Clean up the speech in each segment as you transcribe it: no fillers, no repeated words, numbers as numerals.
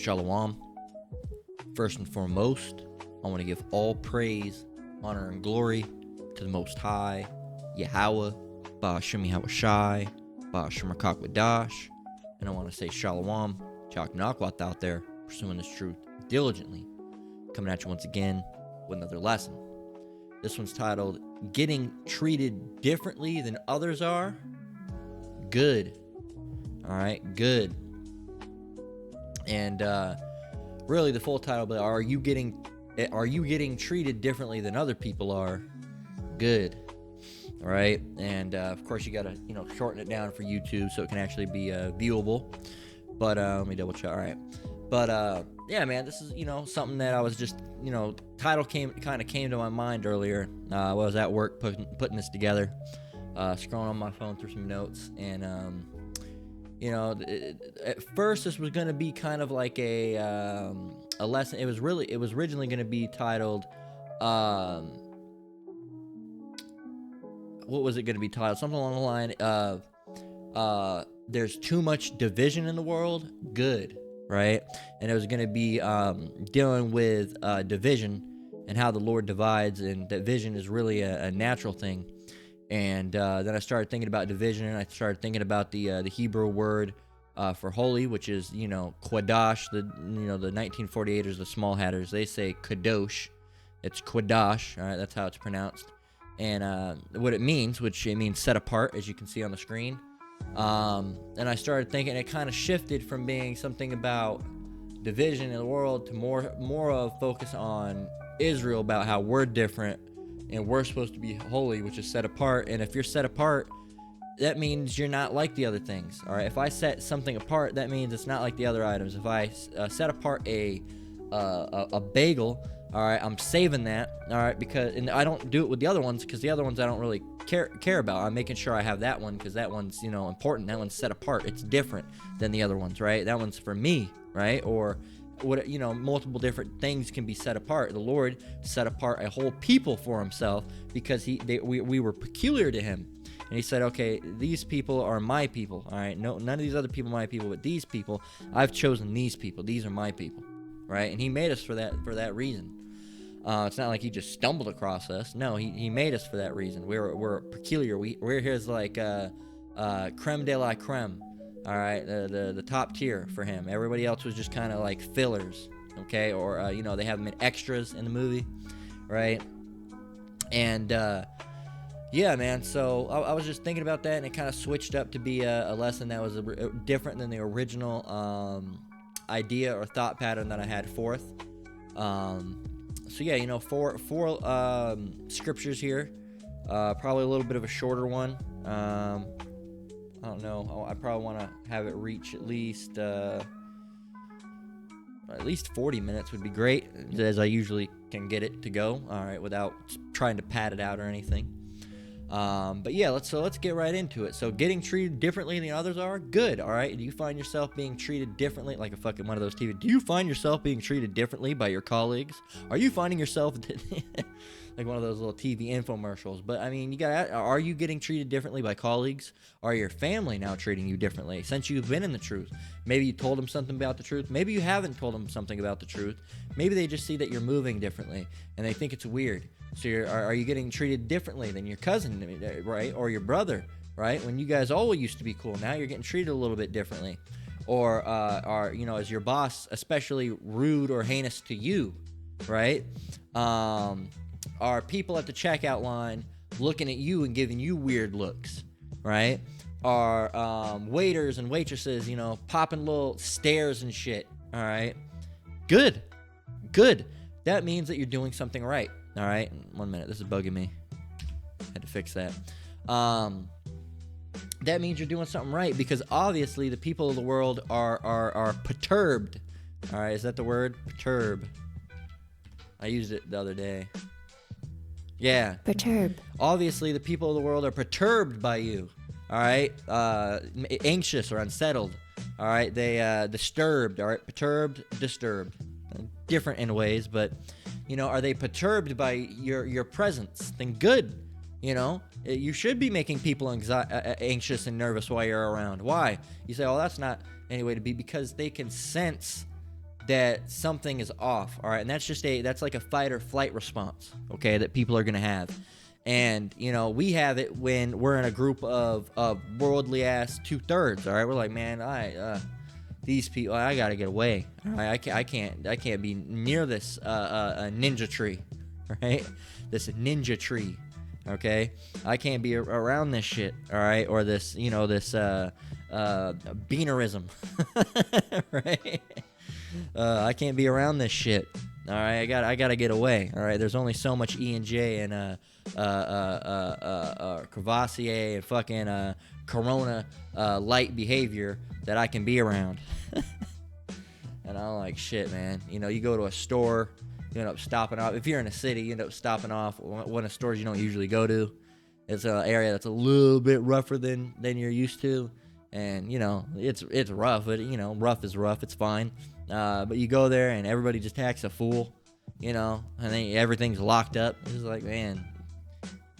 Shalom. First and foremost, I want to give all praise, honor, and glory to the Most High, Yahweh, Ba'ashem Yahushai, Ba'ashem Rakak. And I want to say Shalom, Chak Nakwat out there, pursuing this truth diligently. Coming at you once again with another lesson. This one's titled, Getting Treated Differently Than Others Are? Good. Alright, good. And really the full title, but are you getting treated differently than other people are? Good. All right, and of course you gotta shorten it down for YouTube so it can actually be viewable. But let me double check. All right, but yeah, man, this is something that I was just title came to my mind earlier. I was at work putting this together, scrolling on my phone through some notes, and at first this was gonna be kind of like a lesson. It was originally gonna be titled. What was it going to be titled? Something along the line of, there's too much division in the world, good, right? And it was going to be dealing with division and how the Lord divides, and division is really a natural thing. And then I started thinking about division, and I started thinking about the Hebrew word for holy, which is, Quadash. The 1948ers, the small hatters, they say Kadosh. It's Quadash, all right? That's how it's pronounced. And what it means, which it means set apart, as you can see on the screen. And I started thinking, it kind of shifted from being something about division in the world to more of focus on Israel, about how we're different and we're supposed to be holy, which is set apart. And if you're set apart, that means you're not like the other things. All right. If I set something apart, that means it's not like the other items. If I set apart a bagel, all right, I'm saving that, all right, and I don't do it with the other ones, because the other ones I don't really care about. I'm making sure I have that one, because that one's, important. That one's set apart. It's different than the other ones, right? That one's for me, right? Or what, multiple different things can be set apart. The Lord set apart a whole people for himself, because we were peculiar to him. And he said, okay, these people are my people, all right? No, none of these other people are my people, but these people, I've chosen these people. These are my people, right? And he made us for that reason. It's not like he just stumbled across us. No, he made us for that reason. We're peculiar. We're his creme de la creme. All right, the top tier for him. Everybody else was just kind of like fillers, okay? Or they have them in extras in the movie, right? And yeah, man. So I was just thinking about that, and it kind of switched up to be a lesson that was different than the original idea or thought pattern that I had forth. So yeah, four scriptures here. Probably a little bit of a shorter one. I don't know. I probably want to have it reach at least 40 minutes would be great, as I usually can get it to go. All right, without trying to pad it out or anything. But yeah, let's get right into it. So, getting treated differently than others are? Good, all right? Do you find yourself being treated differently, like a fucking one of those TV? Do you find yourself being treated differently by your colleagues? Are you finding yourself like one of those little TV infomercials? But, I mean, are you getting treated differently by colleagues? Are your family now treating you differently since you've been in the truth? Maybe you told them something about the truth. Maybe you haven't told them something about the truth. Maybe they just see that you're moving differently, and they think it's weird. So are you getting treated differently than your cousin, right? Or your brother, right? When you guys all used to be cool, now you're getting treated a little bit differently. Or is your boss especially rude or heinous to you, right? Are people at the checkout line looking at you and giving you weird looks, right? Are waiters and waitresses, popping little stares and shit, all right? Good. That means that you're doing something right. All right, 1 minute. This is bugging me. Had to fix that. That means you're doing something right, because obviously the people of the world are perturbed. All right, is that the word? Perturb. I used it the other day. Yeah. Perturb. Obviously the people of the world are perturbed by you. All right, anxious or unsettled. All right, they disturbed. All right, perturbed, disturbed. Different in ways, but. Are they perturbed by your presence? Then good. You should be making people anxious and nervous while you're around. Why? You say, oh, that's not any way to be, because they can sense that something is off, all right? And that's like a fight or flight response, okay, that people are gonna have. And we have it when we're in a group of worldly ass 2/3, all right? We're like, man, these people, I gotta get away, all right? I can't be near this ninja tree, right? This ninja tree, okay? I can't be around this shit, all right? Or this beanerism, right? I can't be around this shit. All right, I gotta get away. All right, there's only so much E&J and Crevassier and fucking Corona light behavior that I can be around. And I'm like, shit, man. You go to a store, you end up stopping off. If you're in a city, you end up stopping off one of the stores you don't usually go to. It's an area that's a little bit rougher than you're used to. And it's rough, but rough is rough. It's fine. But you go there and everybody just acts a fool, and then everything's locked up. It's like, man,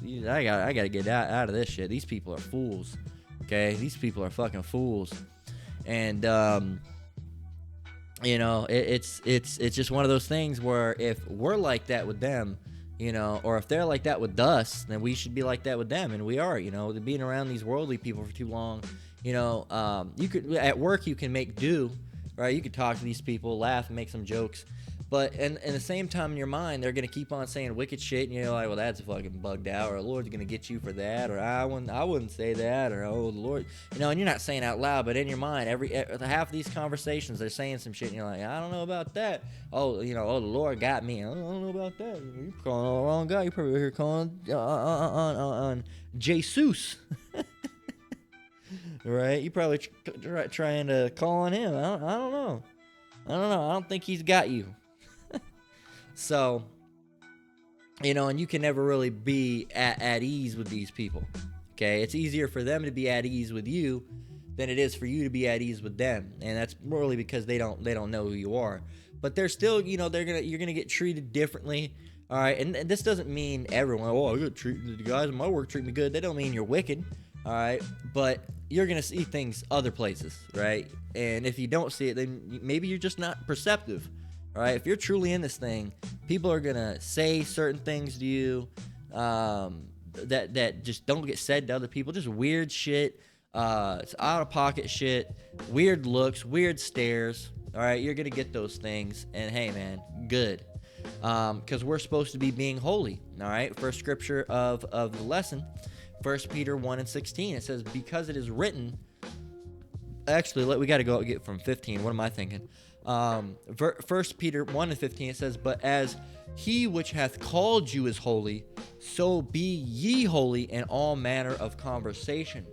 I gotta get out of this shit. These people are fools. Okay, these people are fucking fools. And it's just one of those things where if we're like that with them, or if they're like that with us, then we should be like that with them, and we are. Being around these worldly people for too long. You could at work you can make do, right? You could talk to these people, laugh, and make some jokes, but in the same time in your mind they're gonna keep on saying wicked shit, and you're like, well, that's fucking bugged out, or the Lord's gonna get you for that, or I wouldn't say that, or oh, the Lord, and you're not saying out loud, but in your mind, half of these conversations they're saying some shit, and you're like, I don't know about that. Oh, the Lord got me. I don't know about that. You're calling on the wrong guy. You're probably here calling on Jesus. Right? You probably trying to call on him. I don't know. I don't think he's got you. So, and you can never really be at ease with these people. Okay? It's easier for them to be at ease with you than it is for you to be at ease with them. And that's really because they don't know who you are. But they're still, you're gonna get treated differently. All right? And this doesn't mean everyone, I got treated, the guys in my work treat me good. They don't mean you're wicked. All right? But you're going to see things other places, right? And if you don't see it, then maybe you're just not perceptive, all right? If you're truly in this thing, people are going to say certain things to you that just don't get said to other people. Just weird shit. It's out-of-pocket shit. Weird looks. Weird stares. All right? You're going to get those things. And, hey, man, good. Because we're supposed to be being holy, all right? First scripture of the lesson, 1 Peter 1:16, it says, because it is written, actually, we got to go get from 15. What am I thinking? 1 Peter 1:15, it says, but as he which hath called you is holy, so be ye holy in all manner of conversation.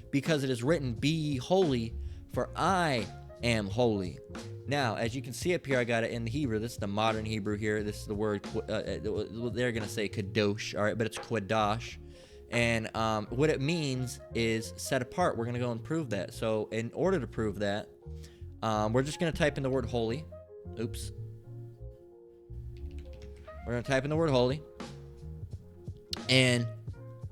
Because it is written, be ye holy, for I am holy. Now, as you can see up here, I got it in the Hebrew. This is the modern Hebrew here. This is the word, they're going to say kadosh, all right, but it's quadash. And what it means is set apart. We're going to go and prove that. So in order to prove that, we're just going to type in the word holy. Oops. We're going to type in the word holy. And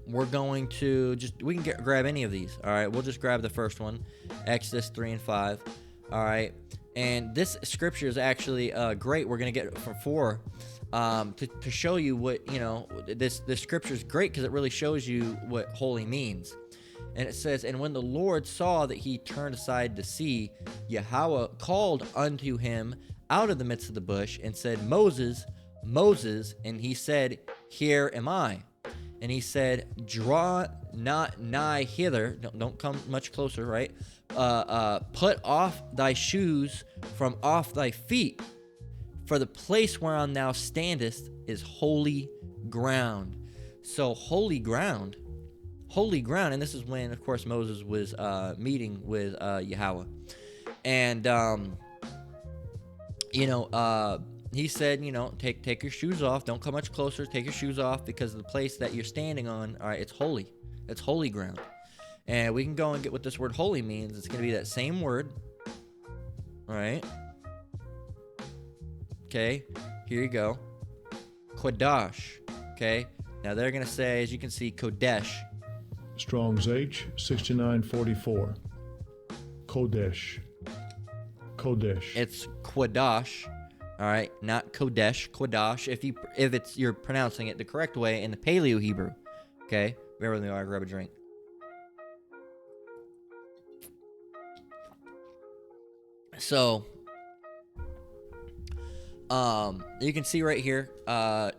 we're going to we can grab any of these. All right, we'll just grab the first one, Exodus 3 and 5. All right, and this scripture is actually great. We're going to get from 4. To show you what, this scripture is great because it really shows you what holy means. And it says, and when the Lord saw that he turned aside to see, Yahweh called unto him out of the midst of the bush and said, Moses, Moses, and he said, here am I. And he said, draw not nigh hither, don't come much closer, right? Put off thy shoes from off thy feet, for the place whereon thou standest is holy ground. So holy ground, and this is when, of course, Moses was meeting with Yahweh. And, he said, take your shoes off. Don't come much closer. Take your shoes off because the place that you're standing on, all right, it's holy. It's holy ground. And we can go and get what this word holy means. It's going to be that same word, all right? Okay, here you go. Kodash, okay? Now they're going to say, as you can see, Kodesh. Strong's H, 6944. Kodesh. Kodesh. It's Quadash. All right, not Kodesh, Quadash. If you're pronouncing it the correct way in the Paleo Hebrew. Okay, bear with me while I grab a drink. So, you can see right here,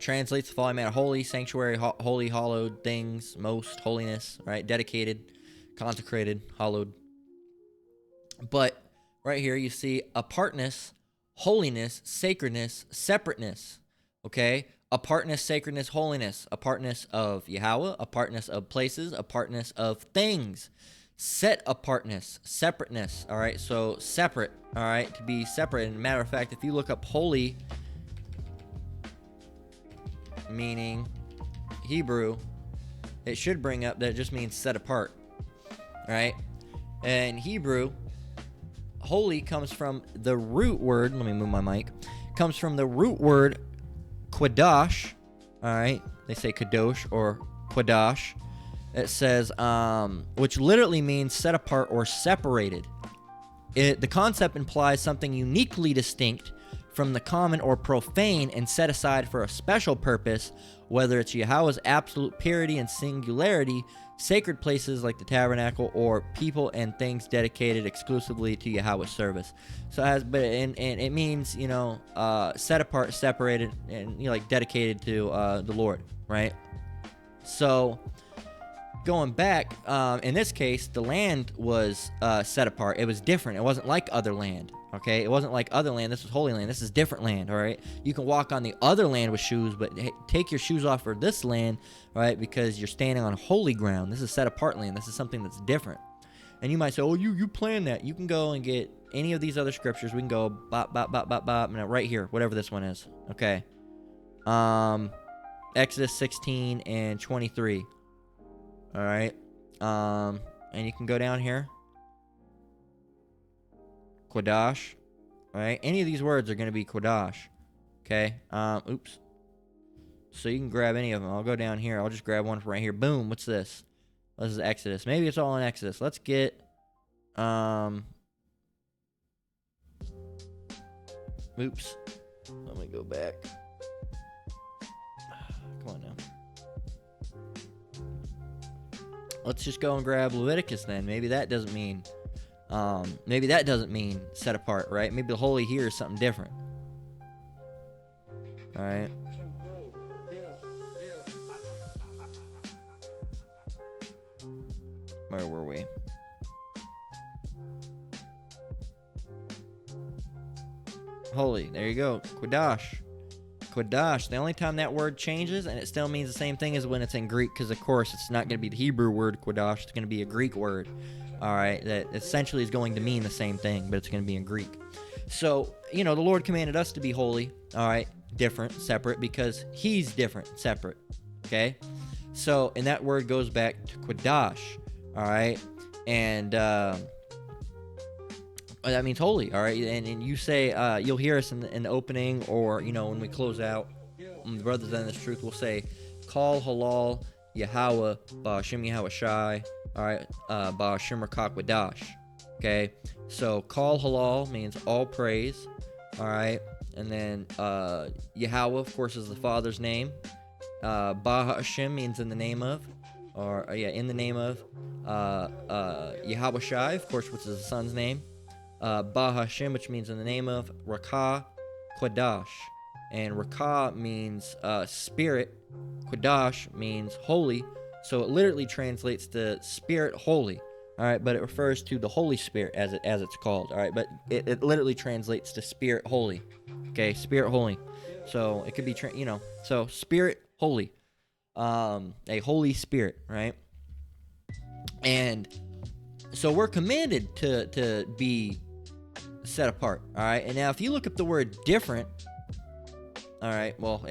translates the following manner: holy, sanctuary, holy, hallowed, things, most, holiness, right? Dedicated, consecrated, hallowed. But right here you see apartness, holiness, sacredness, separateness. Okay? Apartness, sacredness, holiness. Apartness of Yahweh, apartness of places, apartness of things. Set apartness, separateness. All right? So separate, all right? To be separate. And matter of fact, if you look up holy, meaning Hebrew, it should bring up that it just means set apart. All right? And Hebrew, holy comes from the root word, let me move my mic, comes from the root word Quadash, all right? They say Kadosh or Quadash. It says, which literally means set apart or separated. The concept implies something uniquely distinct from the common or profane and set aside for a special purpose, whether it's Yahweh's absolute purity and singularity, sacred places like the tabernacle, or people and things dedicated exclusively to Yahweh's service. So and it means, set apart, separated, and like dedicated to the Lord, right? So going back, in this case, the land was set apart. It was different. It wasn't like other land. Okay, it wasn't like other land. This was holy land. This is different land. All right, you can walk on the other land with shoes, but take your shoes off for this land, right? Because you're standing on holy ground. This is set apart land. This is something that's different. And you might say, "Oh, you planned that." You can go and get any of these other scriptures. We can go bop bop bop bop bop, and right here, whatever this one is. Okay, Exodus 16 and 23. All right, and you can go down here. Quadash, all right? Any of these words are going to be Quadash, okay? Oops. So you can grab any of them. I'll go down here. I'll just grab one from right here. Boom. What's this? This is Exodus. Maybe it's all in Exodus. Let's get, oops. Let me go back. Come on now. Let's just go and grab Leviticus then. Maybe that doesn't mean set apart, right? Maybe the holy here is something different. All right. Where were we? Holy. There you go. Quadash. Quadash. The only time that word changes, and it still means the same thing, is when it's in Greek, because of course it's not going to be the Hebrew word Quadash. It's going to be a Greek word. All right, that essentially is going to mean the same thing, but it's going to be in Greek. So, the Lord commanded us to be holy, all right, different, separate, because He's different, separate, okay? So, and that word goes back to Quadash, all right? And that means holy, all right? And you say, you'll hear us in the opening, or, when we close out, the Brothers in this Truth will say, Call Halal Yahweh Ba'Shem Yahweh Shai. All right, Ba'Shem Rakak Wadash. Okay, so Call Halal means all praise. All right, and then Yahweh, of course, is the Father's name. Ba'Shem means in the name of, in the name of. Yahweh Shai, of course, which is the Son's name. Ba'Shem, which means in the name of. Rakah Quadash, and Rakah means spirit. Quadash means holy. So it literally translates to Spirit Holy, all right, but it refers to the Holy Spirit as it's called, all right, but it literally translates to Spirit Holy, okay, Spirit Holy. So it could be, so Spirit Holy, a Holy Spirit, right? And so we're commanded to be set apart, all right? And now if you look up the word different, all right, well,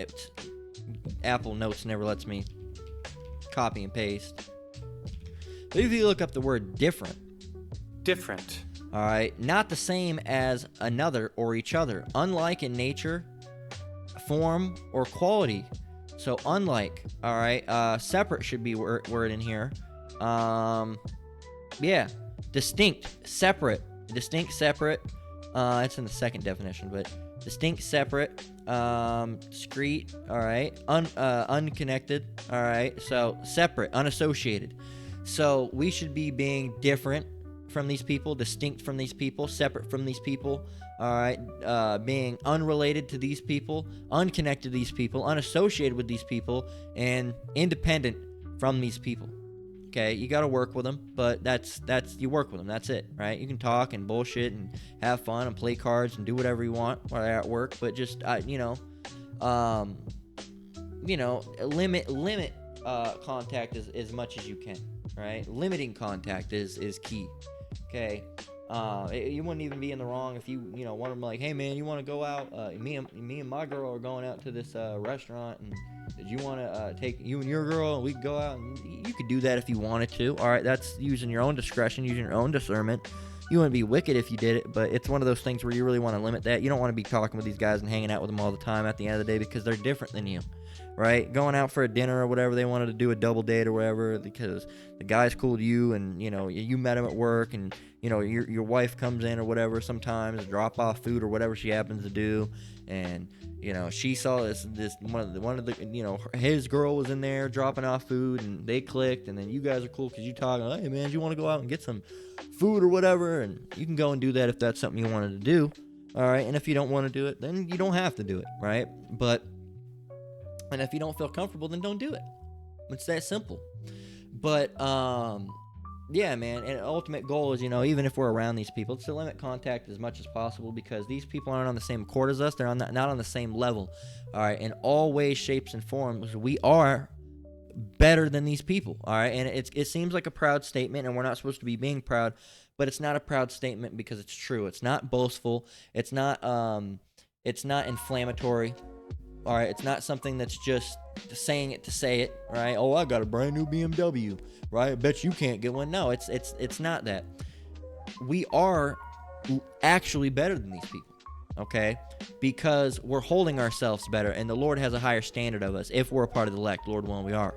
Apple Notes never lets me copy and paste. But if you look up the word different, all right, not the same as another or each other, unlike in nature, form, or quality. So unlike, all right, separate should be word in here. Distinct, separate, It's in the second definition, but distinct, separate, discrete, all right, unconnected, all right, so separate, unassociated. So we should be being different from these people, distinct from these people, separate from these people, all right, being unrelated to these people, unconnected to these people, unassociated with these people, and independent from these people. Okay, you got to work with them, but that's you work with them. That's it, right? You can talk and bullshit and have fun and play cards and do whatever you want while they're at work, but just limit contact as much as you can, right? Limiting contact is key. Okay, you wouldn't even be in the wrong if you want them like, hey man, you want to go out? Me and my girl are going out to this restaurant, and did you want to take you and your girl and we could go out? And you could do that if you wanted to. All right, that's using your own discretion, using your own discernment. You wouldn't be wicked if you did it, but it's one of those things where you really want to limit that. You don't want to be talking with these guys and hanging out with them all the time at the end of the day because they're different than you, right? Going out for a dinner or whatever, they wanted to do a double date or whatever because the guy's cool to you and, you met him at work and, your wife comes in or whatever sometimes, drop off food or whatever she happens to do, and she saw this one of the his girl was in there dropping off food and they clicked, and then you guys are cool because you talking, hey man, do you want to go out and get some food or whatever, and you can go and do that if that's something you wanted to do, all right? And if you don't want to do it, then you don't have to do it, right? And if you don't feel comfortable, then don't do it. It's that simple. But yeah, man, and ultimate goal is, even if we're around these people, it's to limit contact as much as possible because these people aren't on the same court as us. They're not on the same level. All right, in all ways, shapes, and forms, we are better than these people. All right, and it seems like a proud statement, and we're not supposed to be being proud, but it's not a proud statement because it's true. It's not boastful. It's not inflammatory. All right, it's not something that's just saying it to say it, right? Oh, I got a brand new BMW, right? I bet you can't get one. No, it's not that. We are actually better than these people, okay? Because we're holding ourselves better, and the Lord has a higher standard of us if we're a part of the elect, Lord willing we are.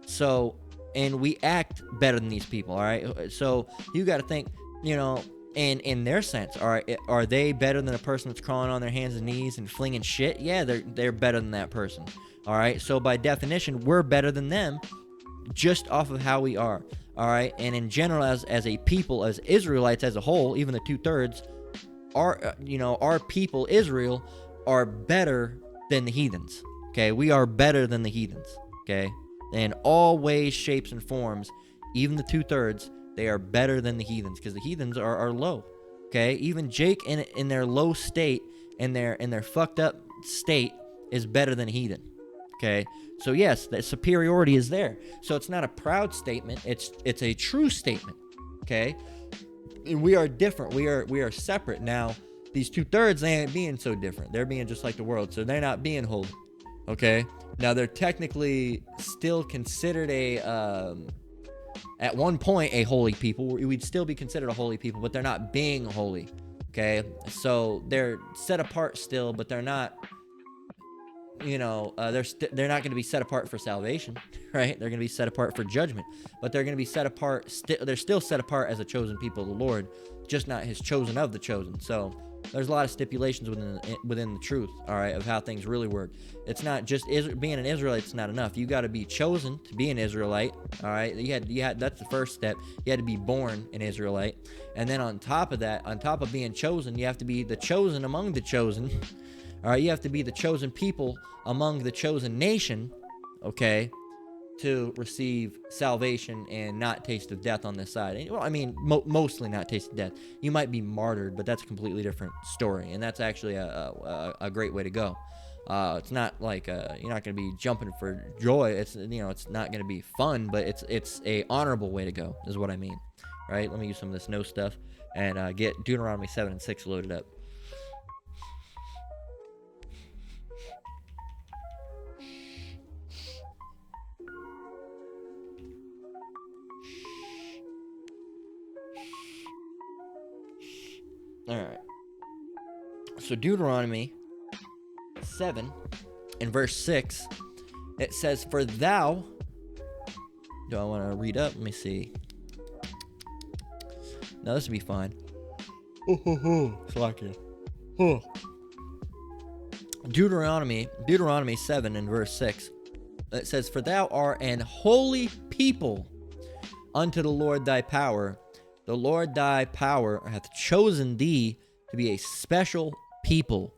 So, and we act better than these people, all right? So you got to think, and in their sense, are they better than a person that's crawling on their hands and knees and flinging shit? Yeah, they're better than that person. All right. So by definition, we're better than them, just off of how we are. All right. And in general, as a people, as Israelites as a whole, even the 2/3, our people, Israel, are better than the heathens. Okay, we are better than the heathens. Okay, in all ways, shapes, and forms, even the 2/3. They are better than the heathens because the heathens are low. Okay, even Jake in their low state, in their fucked up state, is better than a heathen. Okay, so yes, that superiority is there. So it's not a proud statement. It's a true statement. Okay, and we are different. We are separate. Now these 2/3, they ain't being so different. They're being just like the world. So they're not being holy. Okay, now they're technically still considered at one point a holy people. We'd still be considered a holy people, but they're not being holy. Okay, so they're set apart still, but they're not. They're not going to be set apart for salvation, right? They're going to be set apart for judgment, but they're going to be set apart. They're still set apart as a chosen people of the Lord, just not His chosen of the chosen. So there's a lot of stipulations within the truth, all right, of how things really work. It's not just being an Israelite. It's not enough. You got to be chosen to be an Israelite, all right. You had that's the first step. You had to be born an Israelite, and then on top of that, on top of being chosen, you have to be the chosen among the chosen. All right, you have to be the chosen people among the chosen nation, okay, to receive salvation and not taste of death on this side. Well, I mean, mostly not taste of death. You might be martyred, but that's a completely different story, and that's actually a great way to go. It's not like you're not going to be jumping for joy. It's it's not going to be fun, but it's a honorable way to go, is what I mean. Right? Let me use some of this no stuff and get Deuteronomy 7 and 6 loaded up. All right. So Deuteronomy 7 and verse 6, it says, "For thou," do I want to read up? Let me see. No, this would be fine. Slovakia. Oh. Deuteronomy 7 and verse 6. It says, "For thou art an holy people unto the Lord thy power. The Lord thy power hath chosen thee to be a special people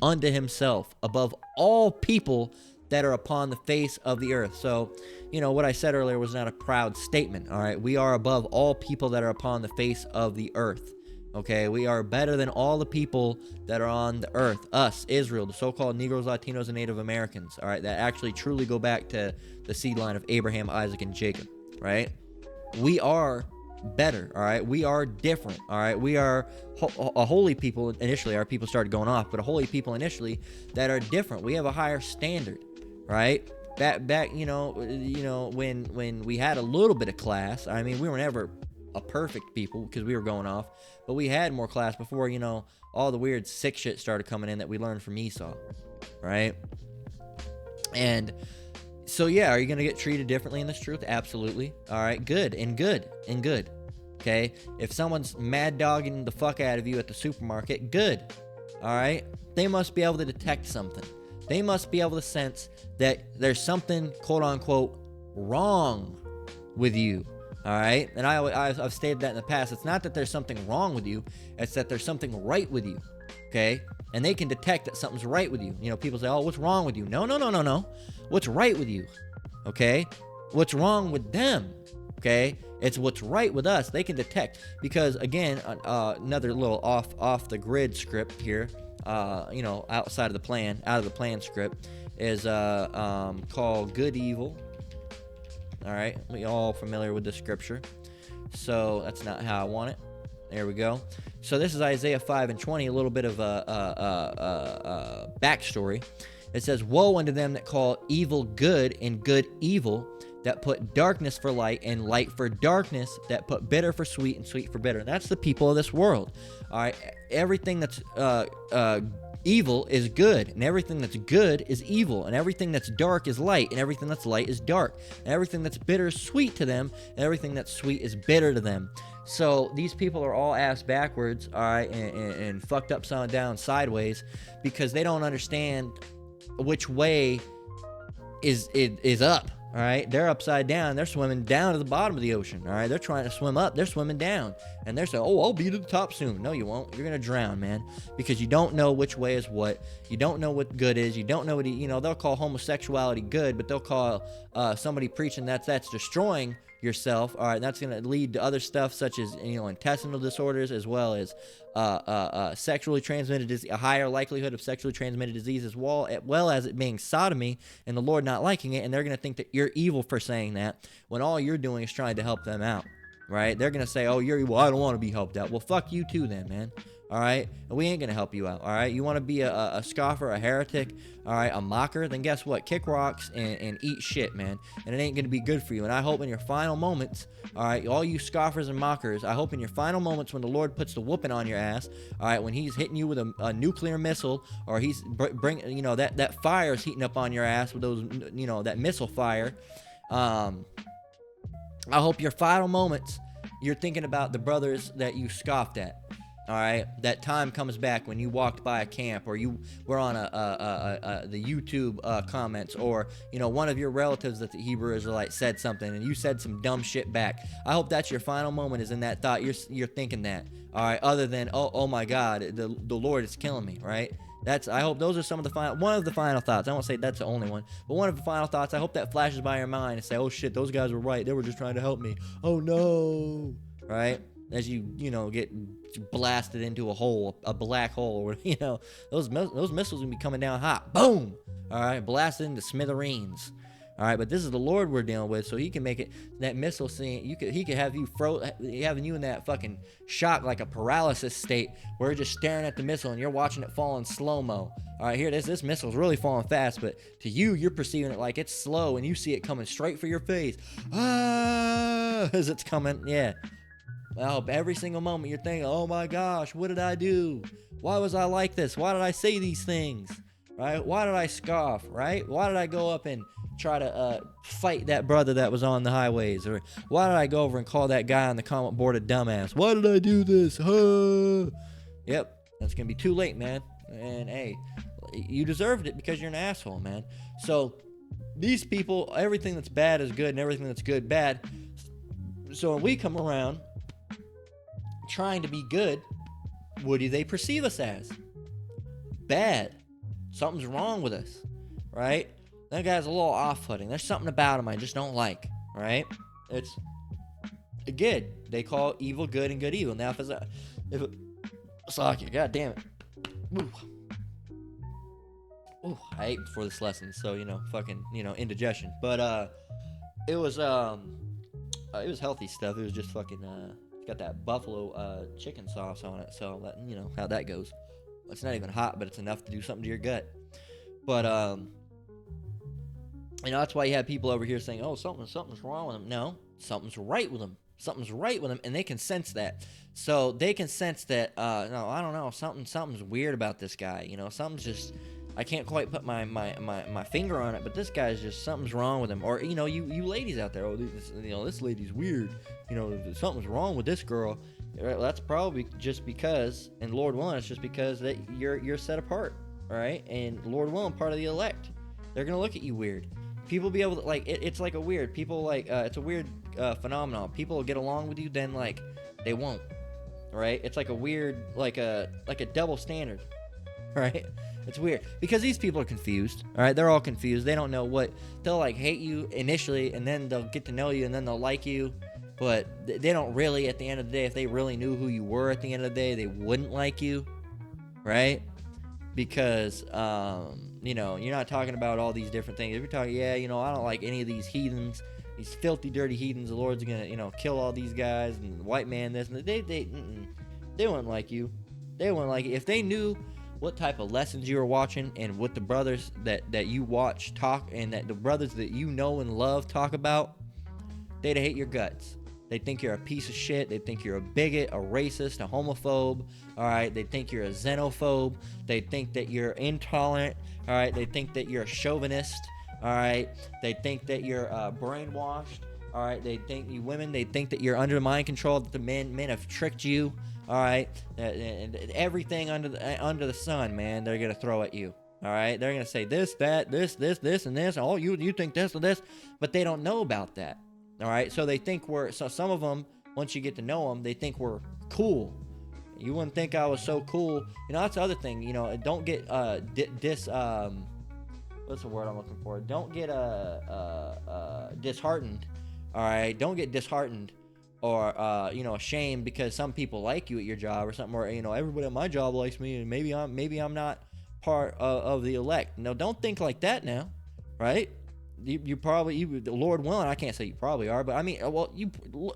unto himself above all people that are upon the face of the earth." So, what I said earlier was not a proud statement, all right? We are above all people that are upon the face of the earth, okay? We are better than all the people that are on the earth. Us, Israel, the so-called Negroes, Latinos, and Native Americans, all right, that actually truly go back to the seed line of Abraham, Isaac, and Jacob, right? We are better, all right? We are different, all right? We are a holy people initially. Our people started going off, but a holy people initially that are different. We have a higher standard, right? Back, when we had a little bit of class. I mean, we were never a perfect people because we were going off, but we had more class before, all the weird sick shit started coming in that we learned from Esau, right? And so, yeah, are you going to get treated differently in this truth? Absolutely. All right, good. Okay? If someone's mad dogging the fuck out of you at the supermarket, good. All right? They must be able to detect something. They must be able to sense that there's something, quote unquote, wrong with you. All right? And I've stated that in the past. It's not that there's something wrong with you, it's that there's something right with you. Okay? And they can detect that something's right with you. People say, "Oh, what's wrong with you?" No. What's right with you? Okay? What's wrong with them? Okay? It's what's right with us. They can detect. Because, again, another little off the grid script here, outside of the plan, out of the plan script, is called Good Evil. All right? We all familiar with the scripture. So that's not how I want it. There we go. So this is Isaiah 5 and 20, a little bit of a backstory. It says, "Woe unto them that call evil good and good evil, that put darkness for light and light for darkness, that put bitter for sweet and sweet for bitter." And that's the people of this world. All right, everything that's evil is good, and everything that's good is evil, and everything that's dark is light, and everything that's light is dark, and everything that's bitter is sweet to them, and everything that's sweet is bitter to them. So these people are all ass backwards, all right, and fucked upside down sideways, because they don't understand which way is up. All right, they're upside down. They're swimming down to the bottom of the ocean. All right, they're trying to swim up. They're swimming down, and they're saying, "Oh, I'll be to the top soon." No, you won't. You're gonna drown, man, because you don't know which way is what. You don't know what good is. You don't know what they'll call homosexuality good, but they'll call somebody preaching that's destroying yourself. All right, that's going to lead to other stuff such as intestinal disorders, as well as sexually transmitted disease, a higher likelihood of sexually transmitted disease, as well as it being sodomy and the Lord not liking it. And they're going to think that you're evil for saying that, when all you're doing is trying to help them out, right? They're going to say, "Oh, you're evil. I don't want to be helped out." Well, fuck you too then, man. All right, and we ain't gonna help you out. All right, you want to be a scoffer, a heretic, all right, a mocker? Then guess what? Kick rocks and eat shit, man. And it ain't gonna be good for you. And I hope in your final moments, all right, all you scoffers and mockers, I hope in your final moments, when the Lord puts the whooping on your ass, all right, when He's hitting you with a nuclear missile, or He's bring that fire is heating up on your ass with those that missile fire. I hope your final moments, you're thinking about the brothers that you scoffed at. All right, that time comes back when you walked by a camp, or you were on the YouTube comments, or one of your relatives that the Hebrew Israelite said something, and you said some dumb shit back. I hope that's your final moment, is in that thought. You're thinking that. All right, other than oh my God, the Lord is killing me. Right. I hope those are some of one of the final thoughts. I won't say that's the only one, but one of the final thoughts. I hope that flashes by your mind and say, "Oh shit, those guys were right. They were just trying to help me. Oh no." Right. As you get blasted into a black hole, where those missiles will be coming down hot, boom, all right, blasted into smithereens. All right, but this is the Lord we're dealing with, so He can make it that missile scene. He could have you having you in that fucking shock, like a paralysis state, where you're just staring at the missile and you're watching it fall in slow mo. All right, here this missile's really falling fast, but to you're perceiving it like it's slow, and you see it coming straight for your face, as it's coming. Yeah. I hope every single moment you're thinking, "Oh my gosh, what did I do? Why was I like this? Why did I say these things? Right? Why did I scoff? Right? Why did I go up and try to fight that brother that was on the highways? Or why did I go over and call that guy on the comment board a dumbass? Why did I do this? Yep, that's gonna be too late, man. And hey, you deserved it because you're an asshole, man. So these people, everything that's bad is good and everything that's good bad. So when we come around trying to be good, what do they perceive us as? Bad. Something's wrong with us, right? That guy's a little off-putting. There's something about him I just don't like, right? It's good. They call evil good and good evil. Now, Saki, god damn it. Ooh, I ate before this lesson, so fucking indigestion. But it was healthy stuff. It was just fucking got that buffalo chicken sauce on it, so that, how that goes. It's not even hot, but it's enough to do something to your gut. But that's why you have people over here saying, "Oh, something's wrong with them." No, something's right with them. Something's right with them, and they can sense that. So they can sense that. No, I don't know. Something's weird about this guy. Something's just. I can't quite put my finger on it, but this guy's just, something's wrong with him. Or you ladies out there, this lady's weird. Something's wrong with this girl. Well, that's probably just because, and Lord willing, it's just because that you're set apart, all right? And Lord willing, part of the elect. They're gonna look at you weird. People be able to it's like a weird. People it's a weird phenomenon. People will get along with you, then they won't, right? It's like a weird, like a double standard, right? It's weird because these people are confused. All right, they're all confused. They don't know what they'll hate you initially, and then they'll get to know you, and then they'll like you. But they don't really. At the end of the day, if they really knew who you were, at the end of the day, they wouldn't like you, right? Because you're not talking about all these different things. If you're talking, I don't like any of these heathens, these filthy, dirty heathens. The Lord's gonna, kill all these guys and the white man this and they wouldn't like you. They wouldn't like it if they knew what type of lessons you were watching and what the brothers that you watch talk and that the brothers that you know and love talk about. They'd hate your guts. They think you're a piece of shit. They think you're a bigot, a racist, a homophobe. All right. They think you're a xenophobe. They think that you're intolerant. All right. They think that you're a chauvinist. All right. They think that you're brainwashed. All right. They think you women. They think that you're under mind control. That the men have tricked you. All right. And everything under the sun, man. They're gonna throw at you. All right. They're gonna say this, that, this, and this. Oh, you think this or this, but they don't know about that. All right, so they think so some of them, once you get to know them, they think we're cool. You wouldn't think I was so cool. That's the other thing. Don't get what's the word I'm looking for? Don't get disheartened. All right, don't get disheartened or ashamed because some people like you at your job or something, or everybody at my job likes me and maybe I'm not part of the elect. No, don't think like that now, right? You probably, Lord willing, I can't say you probably are, but I mean,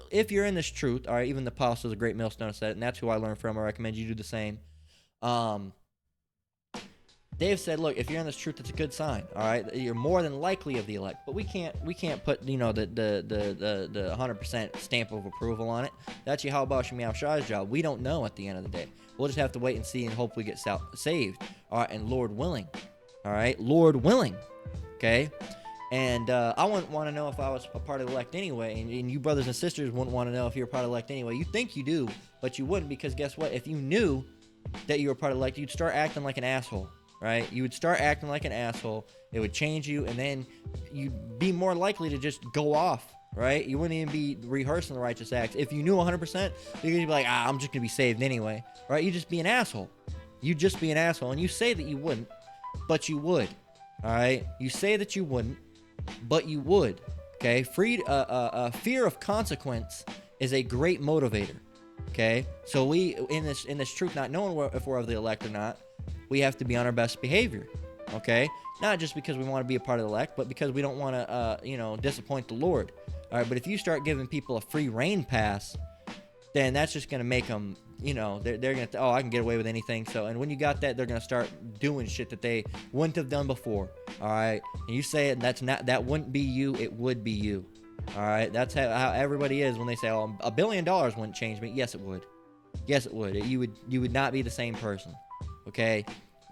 if you're in this truth, all right, even the apostles, a great millstone said it, and that's who I learned from. I recommend you do the same. They've said, look, if you're in this truth, it's a good sign, all right? You're more than likely of the elect, but we can't put, the 100% stamp of approval on it. That's Yahweh Shem Shai's job. We don't know at the end of the day. We'll just have to wait and see and hope we get saved, all right? And Lord willing, all right? Lord willing, okay? And I wouldn't want to know if I was a part of the elect anyway, and you brothers and sisters wouldn't want to know if you're a part of the elect anyway. You think you do, but you wouldn't, because guess what? If you knew that you were part of the elect, you'd start acting like an asshole, right? You would start acting like an asshole. It would change you, and then you'd be more likely to just go off, right? You wouldn't even be rehearsing the righteous acts. If you knew 100%, because you'd be like, I'm just going to be saved anyway, right? You'd just be an asshole. You'd just be an asshole, and you say that you wouldn't, but you would, all right? You say that you wouldn't, but you would, okay? Fear of consequence is a great motivator, okay? So we, in this truth, not knowing if we're of the elect or not, we have to be on our best behavior, okay? Not just because we want to be a part of the elect, but because we don't want to, disappoint the Lord, all right? But if you start giving people a free reign pass, then that's just going to make them, they're going to, I can get away with anything. So, and when you got that, they're going to start doing shit that they wouldn't have done before. All right. And you say it, that wouldn't be you. It would be you. All right. That's how everybody is when they say, $1 billion wouldn't change me. Yes, it would. Yes, it would. You would not be the same person. Okay.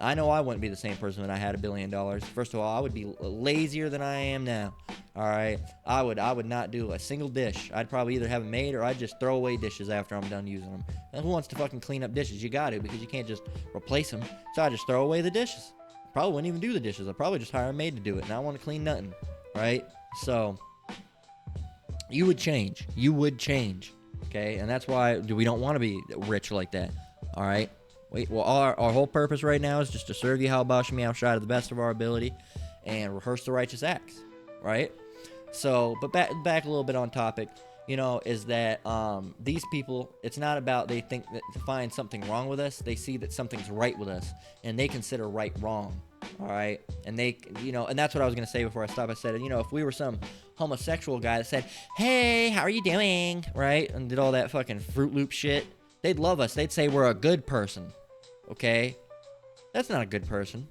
I know I wouldn't be the same person when I had $1 billion. First of all, I would be lazier than I am now. All right, I would not do a single dish. I'd probably either have them made or I'd just throw away dishes after I'm done using them. And who wants to fucking clean up dishes? You got to, because you can't just replace them. So I just throw away the dishes. Probably wouldn't even do the dishes. I'd probably just hire a maid to do it, and I want to clean nothing. Right? So you would change. You would change. Okay, and that's why we don't want to be rich like that. All right. Wait, well, our whole purpose right now is just to serve you, Yahweh Shem Shai, to the best of our ability, and rehearse the righteous acts, right? So, but back a little bit on topic, is that these people, it's not about they think that to find something wrong with us. They see that something's right with us, and they consider right wrong, all right? And they, and that's what I was going to say before I stopped. I said, if we were some homosexual guy that said, hey, how are you doing, right, and did all that fucking Fruit Loop shit, they'd love us. They'd say we're a good person. Okay? That's not a good person.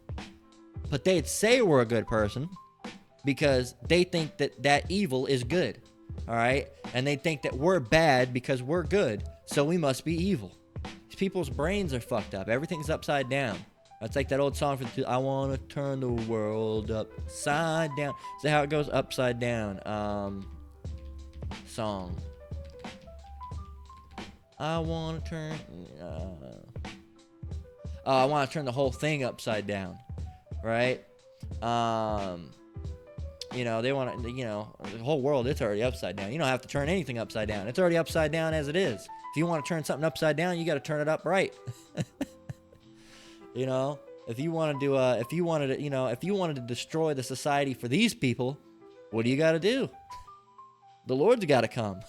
But they'd say we're a good person because they think that evil is good. All right? And they think that we're bad because we're good. So we must be evil. These people's brains are fucked up. Everything's upside down. That's like that old song from I want to turn the world upside down. Is that how it goes? Upside down. Song. I want to turn... I want to turn the whole thing upside down, right? They want to, the whole world, it's already upside down. You don't have to turn anything upside down. It's already upside down as it is. If you want to turn something upside down, you got to turn it up right. If you wanted to destroy the society for these people, what do you got to do? The Lord's got to come.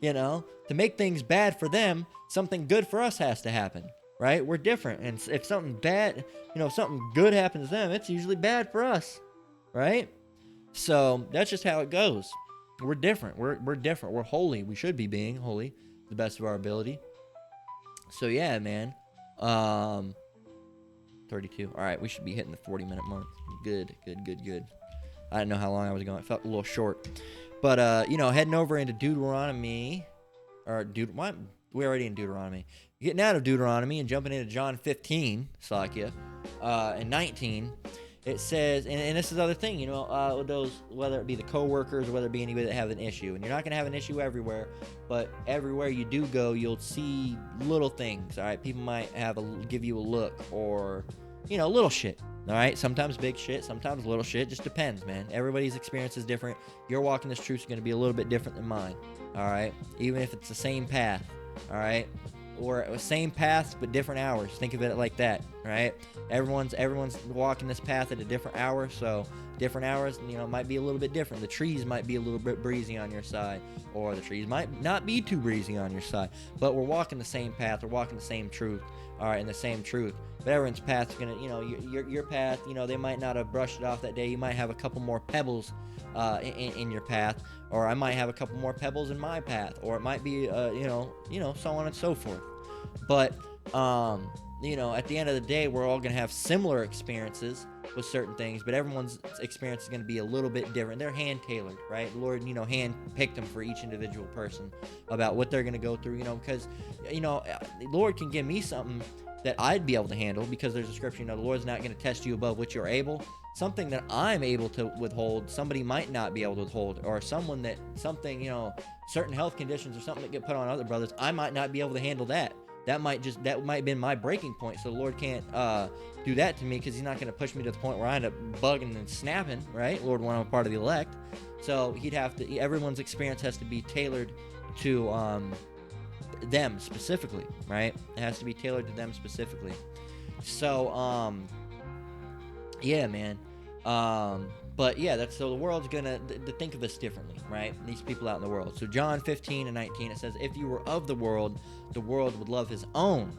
To make things bad for them, something good for us has to happen. Right? We're different. And if something bad, something good happens to them, it's usually bad for us. Right? So that's just how it goes. We're different. We're different. We're holy. We should be being holy to the best of our ability. So yeah, man. 32. All right. We should be hitting the 40-minute mark. Good. I didn't know how long I was going. It felt a little short. But, heading over into Deuteronomy. We're already in Deuteronomy. Getting out of Deuteronomy and jumping into John 15, Slakia, and 19, it says, and this is the other thing, those, whether it be the co-workers or whether it be anybody that have an issue, and you're not going to have an issue everywhere, but everywhere you do go, you'll see little things, all right? People might give you a look or, little shit, all right? Sometimes big shit, sometimes little shit, just depends, man. Everybody's experience is different. Your walk in this truth is going to be a little bit different than mine, all right? Even if it's the same path, all right? Or same path but different hours. Think of it like that, right? Everyone's walking this path at a different hour, so different hours, might be a little bit different. The trees might be a little bit breezy on your side, or the trees might not be too breezy on your side. But we're walking the same path. We're walking the same truth, all right, and the same truth. But everyone's path is gonna, your path, they might not have brushed it off that day. You might have a couple more pebbles in your path, or I might have a couple more pebbles in my path, or it might be, so on and so forth. But, at the end of the day, we're all going to have similar experiences with certain things, but everyone's experience is going to be a little bit different. They're hand-tailored, right? The Lord, hand-picked them for each individual person about what they're going to go through, because, the Lord can give me something that I'd be able to handle, because there's a scripture, the Lord's not going to test you above what you're able. Something that I'm able to withhold, somebody might not be able to withhold, or certain health conditions or something that get put on other brothers, I might not be able to handle that. That might have been my breaking point. So the Lord can't do that to me, because he's not going to push me to the point where I end up bugging and snapping, right? Lord, when I'm a part of the elect. So everyone's experience has to be tailored to them specifically, right? It has to be tailored to them specifically. So, yeah, man. But yeah, so the world's gonna think of us differently, right? These people out in the world. So John 15 and 19, it says, if you were of the world would love his own.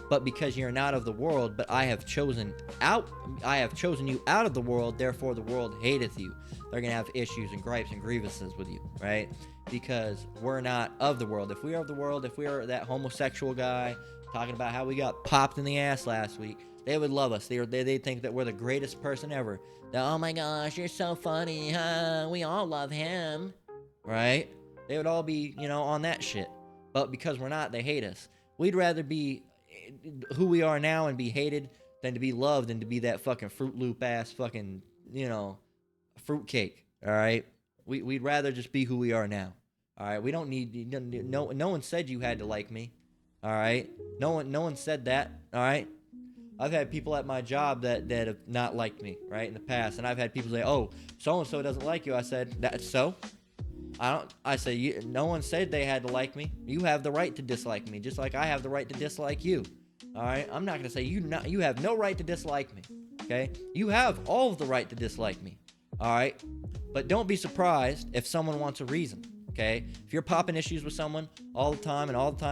But because you're not of the world, but I have chosen you out of the world, therefore the world hateth you. They're gonna have issues and gripes and grievances with you, right? Because we're not of the world. If we are of the world, if we are that homosexual guy talking about how we got popped in the ass last week, they would love us. They think that we're the greatest person ever. That, oh my gosh, you're so funny, huh? We all love him, right? They would all be, on that shit. But because we're not, they hate us. We'd rather be who we are now and be hated than to be loved and to be that fucking Fruit Loop ass fucking, fruitcake. All right, we'd rather just be who we are now. All right, we don't need no one said you had to like me. All right, no one said that. All right, I've had people at my job that have not liked me, right, in the past, and I've had people say, "Oh, so and so doesn't like you." I said, "That's so." I say, no one said they had to like me. You have the right to dislike me, just like I have the right to dislike you. All right, I'm not gonna say you have no right to dislike me. Okay, you have all of the right to dislike me. All right, but don't be surprised if someone wants a reason. Okay, if you're popping issues with someone all the time,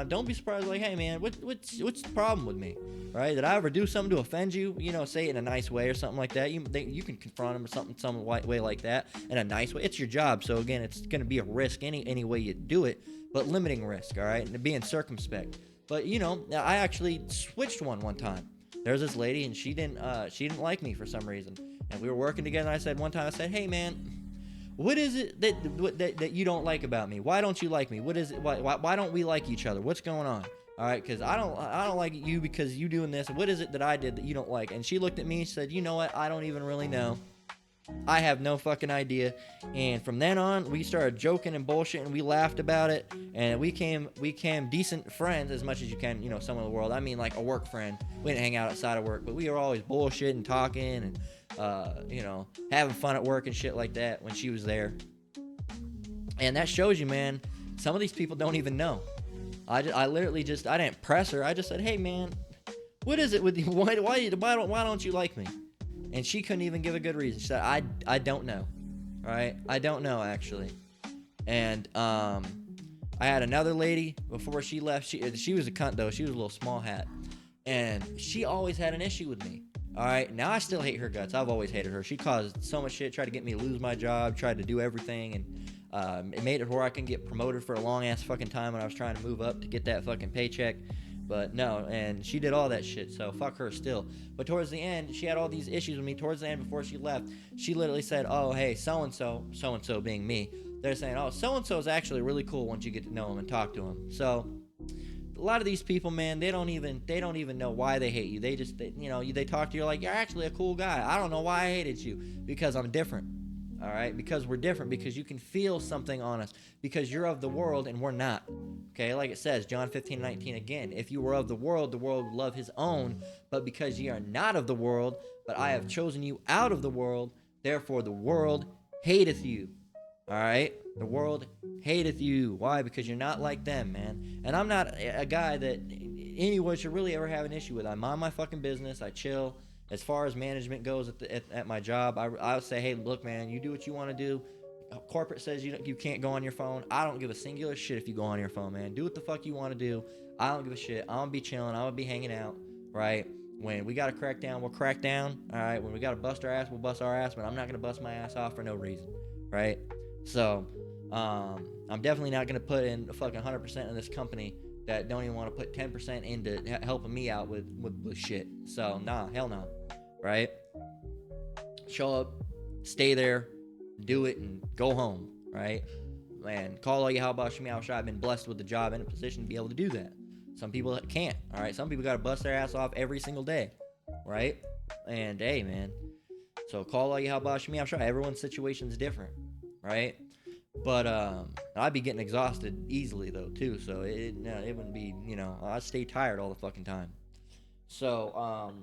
don't be surprised. Like, hey man, what's the problem with me? Right? Did I ever do something to offend you? Say it in a nice way or something like that. You can confront them or some way like that in a nice way. It's your job, so again, it's gonna be a risk any way you do it, but limiting risk. All right, and being circumspect. But I actually switched one time. There's this lady and she didn't like me for some reason, and we were working together. And I said one time, hey man, what is it that you don't like about me? Why don't you like me? What is it? Why don't we like each other? What's going on? All right, because I don't like you because you doing this. What is it that I did that you don't like? And she looked at me and said, you know what? I don't even really know. I have no fucking idea. And from then on, we started joking and bullshitting. We laughed about it, and we became decent friends as much as you can. Some of the world. I mean, like a work friend. We didn't hang out outside of work, but we were always bullshitting, talking, and having fun at work and shit like that when she was there. And that shows you, man, some of these people don't even know. I literally I didn't press her. I just said, hey man, what is it with you? Why don't you like me? And she couldn't even give a good reason. She said, I don't know. All right, I don't know actually. And I had another lady before she left. She was a cunt though. She was a little small hat, and she always had an issue with me. All right, now I still hate her guts. I've always hated her. She caused so much shit, tried to get me to lose my job, tried to do everything, and it made it where I couldn't get promoted for a long ass fucking time when I was trying to move up to get that fucking paycheck. But no, and she did all that shit, so fuck her still. But towards the end, she had all these issues with me. Towards the end, before she left, she literally said, oh, hey, so-and-so being me, they're saying, oh, so-and-so is actually really cool once you get to know him and talk to him. So a lot of these people, man, they don't even know why they hate you. They talk to you like, you're actually a cool guy. I don't know why I hated you, because I'm different. All right, because we're different, because you can feel something on us, because you're of the world and we're not. Okay, like it says, John 15:19 again, if you were of the world would love his own, but because ye are not of the world, but I have chosen you out of the world, therefore the world hateth you. All right, the world hateth you. Why? Because you're not like them, man. And I'm not a guy that anyone should really ever have an issue with. I mind my fucking business. I chill. As far as management goes at my job, I would say, hey, look, man, you do what you want to do. Corporate says you can't go on your phone. I don't give a singular shit if you go on your phone, man. Do what the fuck you want to do. I don't give a shit. I'm going to be chilling. I'm going to be hanging out, right? When we got to crack down, we'll crack down, all right? When we got to bust our ass, we'll bust our ass, but I'm not going to bust my ass off for no reason, right? So I'm definitely not going to put in fucking 100% in this company that don't even want to put 10% into helping me out with shit. So, nah, hell no. Right? Show up, stay there, do it, and go home. Right? Man, call all you how about me. I've been blessed with the job and a position to be able to do that. Some people can't. All right? Some people got to bust their ass off every single day. Right? And, hey, man. So, call all you how about me. Everyone's situation's different. Right? But I'd be getting exhausted easily though too, so it wouldn't be, I'd stay tired all the fucking time. So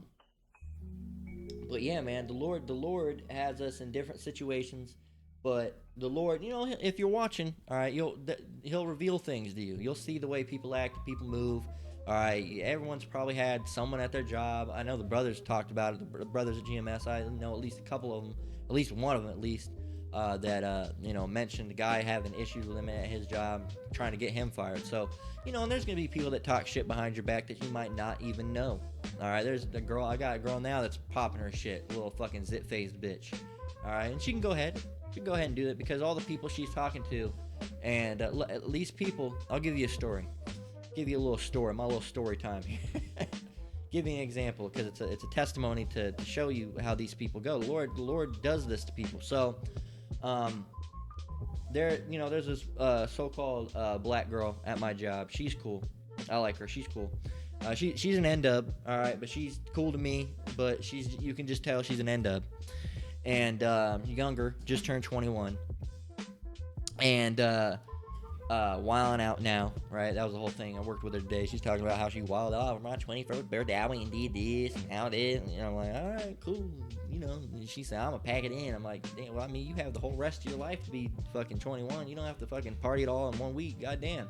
but yeah, man, the Lord has us in different situations, but the Lord, if you're watching, all right, he'll reveal things to you. You'll see the way people act, people move. All right, everyone's probably had someone at their job. I know the brothers talked about it. The brothers at GMS, I know at least a couple of them, at least one of them, at least. That mentioned the guy having issues with him at his job, trying to get him fired. So, and there's gonna be people that talk shit behind your back that you might not even know. All right, I got a girl now that's popping her shit, a little fucking zit-faced bitch. All right, and she can go ahead and do it, because all the people she's talking to, and at least people, I'll give you a story, give you a little story, my little story time here. Give you an example, because it's a testimony to show you how these people go. The Lord does this to people. So. There's this so-called black girl at my job. She's cool. I like her. She's cool. She's an N-dub, all right, but she's cool to me. But you can just tell she's an N-dub, and younger, just turned 21, and wilding out now, right? That was the whole thing. I worked with her today. She's talking about how she wilded out on my 21st birthday. I went and did this and how it is. And I'm like, all right, cool. And she said, I'm gonna pack it in. I'm like, damn, well, I mean, you have the whole rest of your life to be fucking 21. You don't have to fucking party it all in 1 week. Goddamn.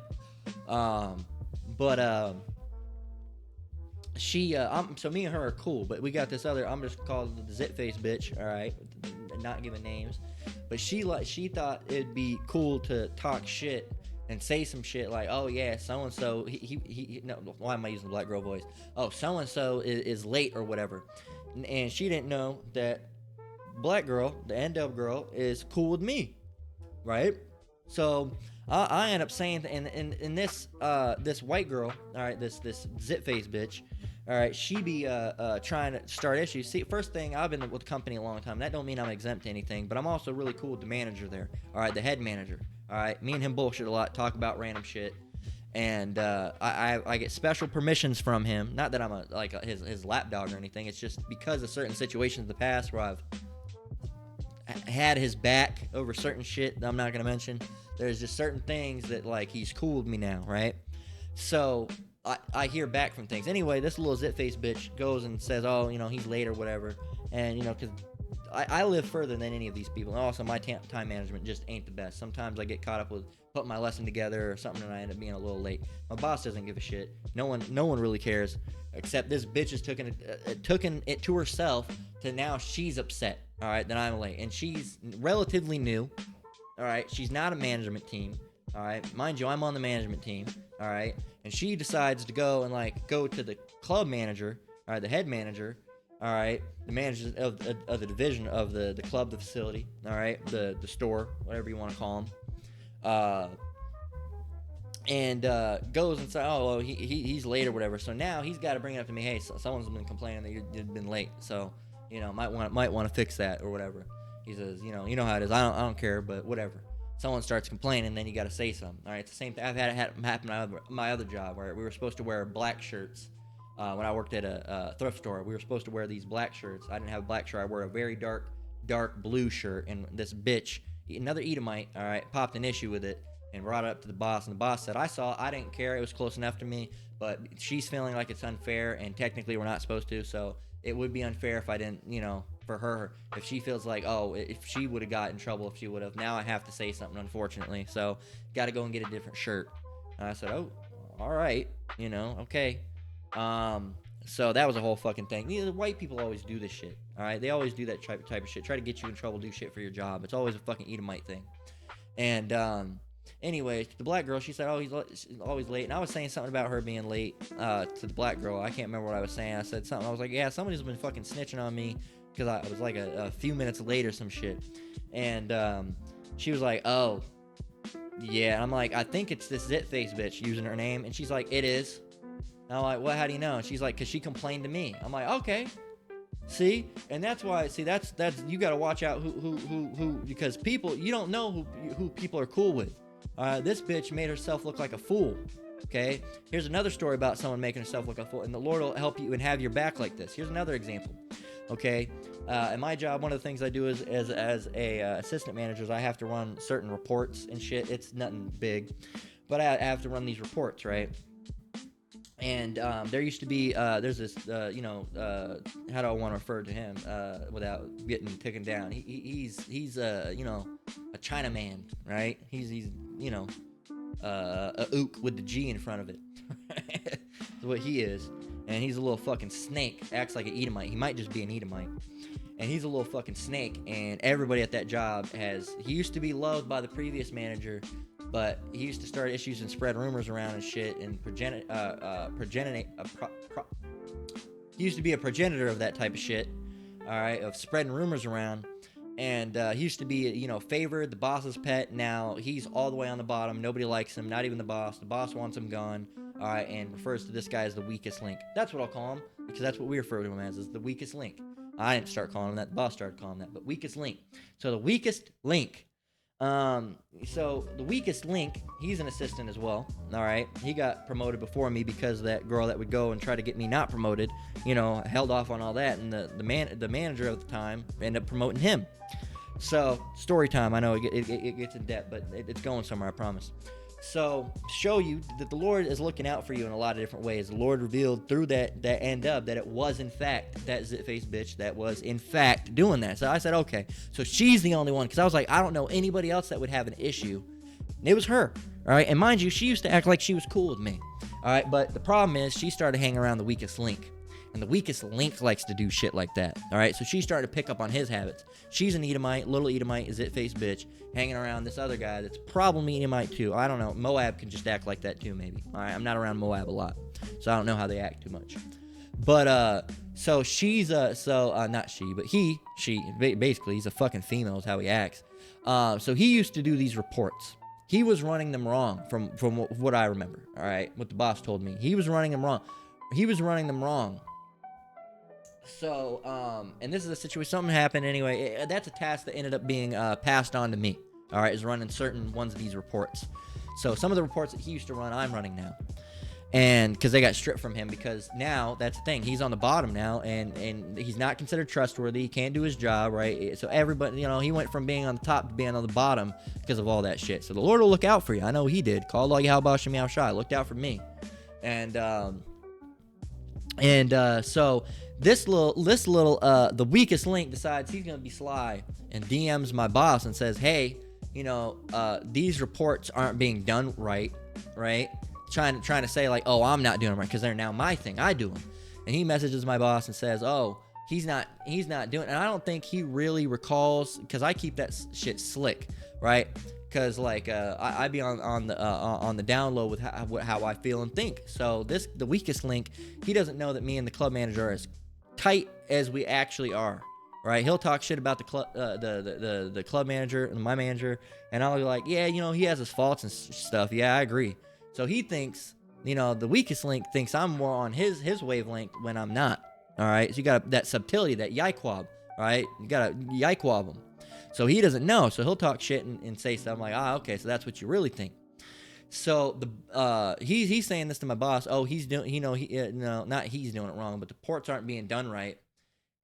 So me and her are cool, but we got this other, I'm just called the zit face bitch, all right, not giving names, but she thought it'd be cool to talk shit and say some shit like, oh yeah, so and so, no, why am I using the black girl voice? Oh, so and so is late or whatever, and she didn't know that black girl, the N-dub girl, is cool with me, right? So I end up saying, and this white girl, all right, this zit face bitch, all right, she be trying to start issues. See, first thing, I've been with the company a long time. That don't mean I'm exempt to anything, but I'm also really cool with the manager there. All right, the head manager. All right, me and him bullshit a lot, talk about random shit, and I get special permissions from him. Not that I'm his lapdog or anything. It's just because of certain situations in the past where I've had his back over certain shit that I'm not gonna mention. There's just certain things that, like, he's cool with me now, right? So I hear back from things. Anyway, this little zit face bitch goes and says, oh, he's late or whatever. And, because I live further than any of these people. And also, my time management just ain't the best. Sometimes I get caught up with putting my lesson together or something, and I end up being a little late. My boss doesn't give a shit. No one really cares. Except this bitch has taken it to herself to now she's upset, all right, that I'm late. And she's relatively new, all right? She's not a management team, all right? Mind you, I'm on the management team, all right? And she decides to go to the club manager, all right, the head manager, all right, the manager of the division of the club, the facility, all right, the store, whatever you want to call them, and goes and says, oh, well, he's late or whatever. So now he's got to bring it up to me, hey, someone's been complaining that you've been late, so might want to fix that or whatever. He says, you know how it is. I don't care, but whatever. Someone starts complaining, then you got to say something. All right, it's the same thing. I've had it happen at my other job where we were supposed to wear black shirts. When I worked at a thrift store, we were supposed to wear these black shirts. I didn't have a black shirt. I wore a very dark blue shirt, and this bitch, another Edomite, all right, popped an issue with it and brought it up to the boss, and the boss said, I didn't care. It was close enough to me, but she's feeling like it's unfair, and technically we're not supposed to, so it would be unfair if I didn't, for her, if she feels like, oh, if she would have got in trouble, if she would have, now I have to say something, unfortunately, so got to go and get a different shirt. And I said, oh, all right, okay. So that was a whole fucking thing. The white people always do this shit, all right? They always do that type of shit, try to get you in trouble, do shit for your job. It's always a fucking Edomite thing. And anyway, the black girl, she said, oh, she's always late. And I was saying something about her being late to the black girl. I can't remember what I was saying. I said something. I was like, yeah, somebody's been fucking snitching on me because I was like a few minutes late or some shit. And she was like, oh, yeah. And I'm like, I think it's this zit face bitch using her name. And she's like, it is. And I'm like, well, how do you know? And she's like, because she complained to me. I'm like, okay. See, and that's why. See, that's you got to watch out who because people, you don't know who people are cool with. This bitch made herself look like a fool. Okay, here's another story about someone making herself look like a fool, and the Lord will help you and have your back like this. Here's another example. Okay, in my job, one of the things I do is as a assistant manager is I have to run certain reports and shit. It's nothing big, but I have to run these reports, right? And there used to be, there's this, how do I want to refer to him without getting taken down? He's a Chinaman, right? He's a ook with the G in front of it. That's what he is. And he's a little fucking snake, acts like an Edomite. He might just be an Edomite. And he's a little fucking snake, and everybody at that job he used to be loved by the previous manager, but he used to start issues and spread rumors around and shit, and he used to be a progenitor of that type of shit, all right, of spreading rumors around, and he used to be, favored, the boss's pet. Now he's all the way on the bottom, nobody likes him, not even the boss wants him gone, all right, and refers to this guy as the weakest link. That's what I'll call him, because that's what we refer to him as, is the weakest link. I didn't start calling him that, the boss started calling him that, but weakest link. So the weakest link So the weakest link, he's an assistant as well. All right, he got promoted before me because that girl that would go and try to get me not promoted, held off on all that, and the manager at the time ended up promoting him. So story time. I know it gets in depth, but it's going somewhere, I promise. So show you that the Lord is looking out for you in a lot of different ways. The Lord revealed through that end up that it was in fact that zit-faced bitch that was in fact doing that. So I said, okay, so she's the only one, because I was like, I don't know anybody else that would have an issue. And it was her, all right? And mind you, she used to act like she was cool with me, all right? But the problem is she started hanging around the weakest link. And the weakest link likes to do shit like that, all right? So she started to pick up on his habits. She's an Edomite, little Edomite, zit-faced bitch, hanging around this other guy that's probably Edomite too. I don't know. Moab can just act like that too, maybe. All right, I'm not around Moab a lot, so I don't know how they act too much. But, so she's, not she, but she, basically, he's a fucking female is how he acts. So he used to do these reports. He was running them wrong from what I remember, all right? What the boss told me. He was running them wrong. So, and this is a situation, something happened anyway. That's a task that ended up being passed on to me, all right, is running certain ones of these reports. So some of the reports that he used to run, I'm running now. And because they got stripped from him, because now that's the thing. He's on the bottom now, and he's not considered trustworthy. He can't do his job, right? So everybody, he went from being on the top to being on the bottom because of all that shit. So the Lord will look out for you. I know he did. Called all Yahweh Shem Yahweh Shai. Looked out for me. And so this little the weakest link decides he's gonna be sly and DMs my boss and says, hey, these reports aren't being done right, trying to say like, oh, I'm not doing them right because they're now my thing, I do them. And he messages my boss and says, oh, he's not doing it. And I don't think he really recalls, because I keep that shit slick, right? Because like I be on the down low with how I feel and think. So the weakest link, he doesn't know that me and the club manager are as tight as we actually are, right? He'll talk shit about the club the club manager and my manager, and I'll be like, yeah, he has his faults and stuff. Yeah, I agree. So he thinks, the weakest link thinks I'm more on his wavelength when I'm not. All right, so you got that subtlety, that yikwab, right? You gotta yikwab him. So he doesn't know, so he'll talk shit and say stuff like, okay, so that's what you really think. So he's saying this to my boss. Oh, he's doing, not he's doing it wrong, but the ports aren't being done right.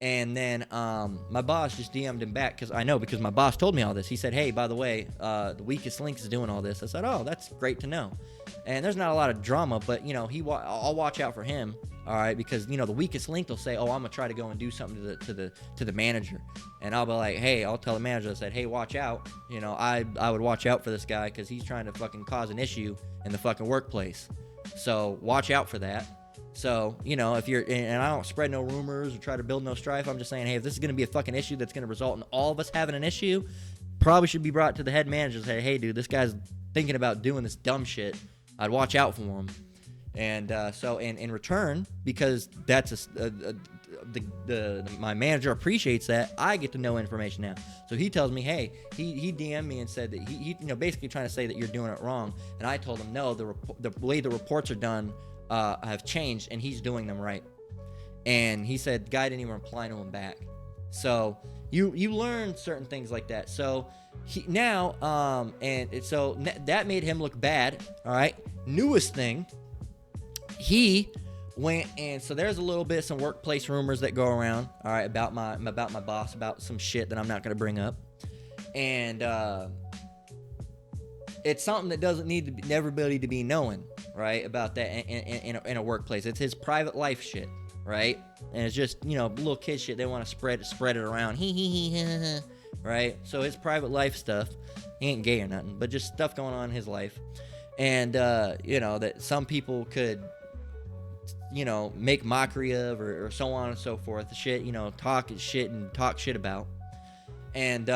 And then my boss just DM'd him back because my boss told me all this. He said, hey, by the way, the weakest link is doing all this. I said, oh, that's great to know. And there's not a lot of drama, but I'll watch out for him. All right, because the weakest link will say, oh, I'm gonna try to go and do something to the manager, and I'll be like, hey, I'll tell the manager, I said, hey, watch out. I would watch out for this guy because he's trying to fucking cause an issue in the fucking workplace. So watch out for that. So, if you're, and I don't spread no rumors or try to build no strife, I'm just saying, hey, if this is going to be a fucking issue that's going to result in all of us having an issue, probably should be brought to the head manager and say, hey, dude, this guy's thinking about doing this dumb shit. I'd watch out for him. And so in return, because that's my manager appreciates that, I get to know information now. So he tells me, hey, he DM'd me and said that he basically trying to say that you're doing it wrong. And I told him, no, the way the reports are done have changed, and he's doing them right. And he said the guy didn't even reply to him back. So you learn certain things like that. So that made him look bad. All right. Newest thing, he went, and so there's a little bit some workplace rumors that go around, all right, about my boss, about some shit that I'm not going to bring up. And it's something that doesn't need everybody to be knowing, right, about that in a workplace. It's his private life shit, right? And it's just, little kid shit. They want to spread it around. Right? So his private life stuff, he ain't gay or nothing, but just stuff going on in his life. And, that some people could, make mockery of or so on and so forth. Shit, talk shit about. And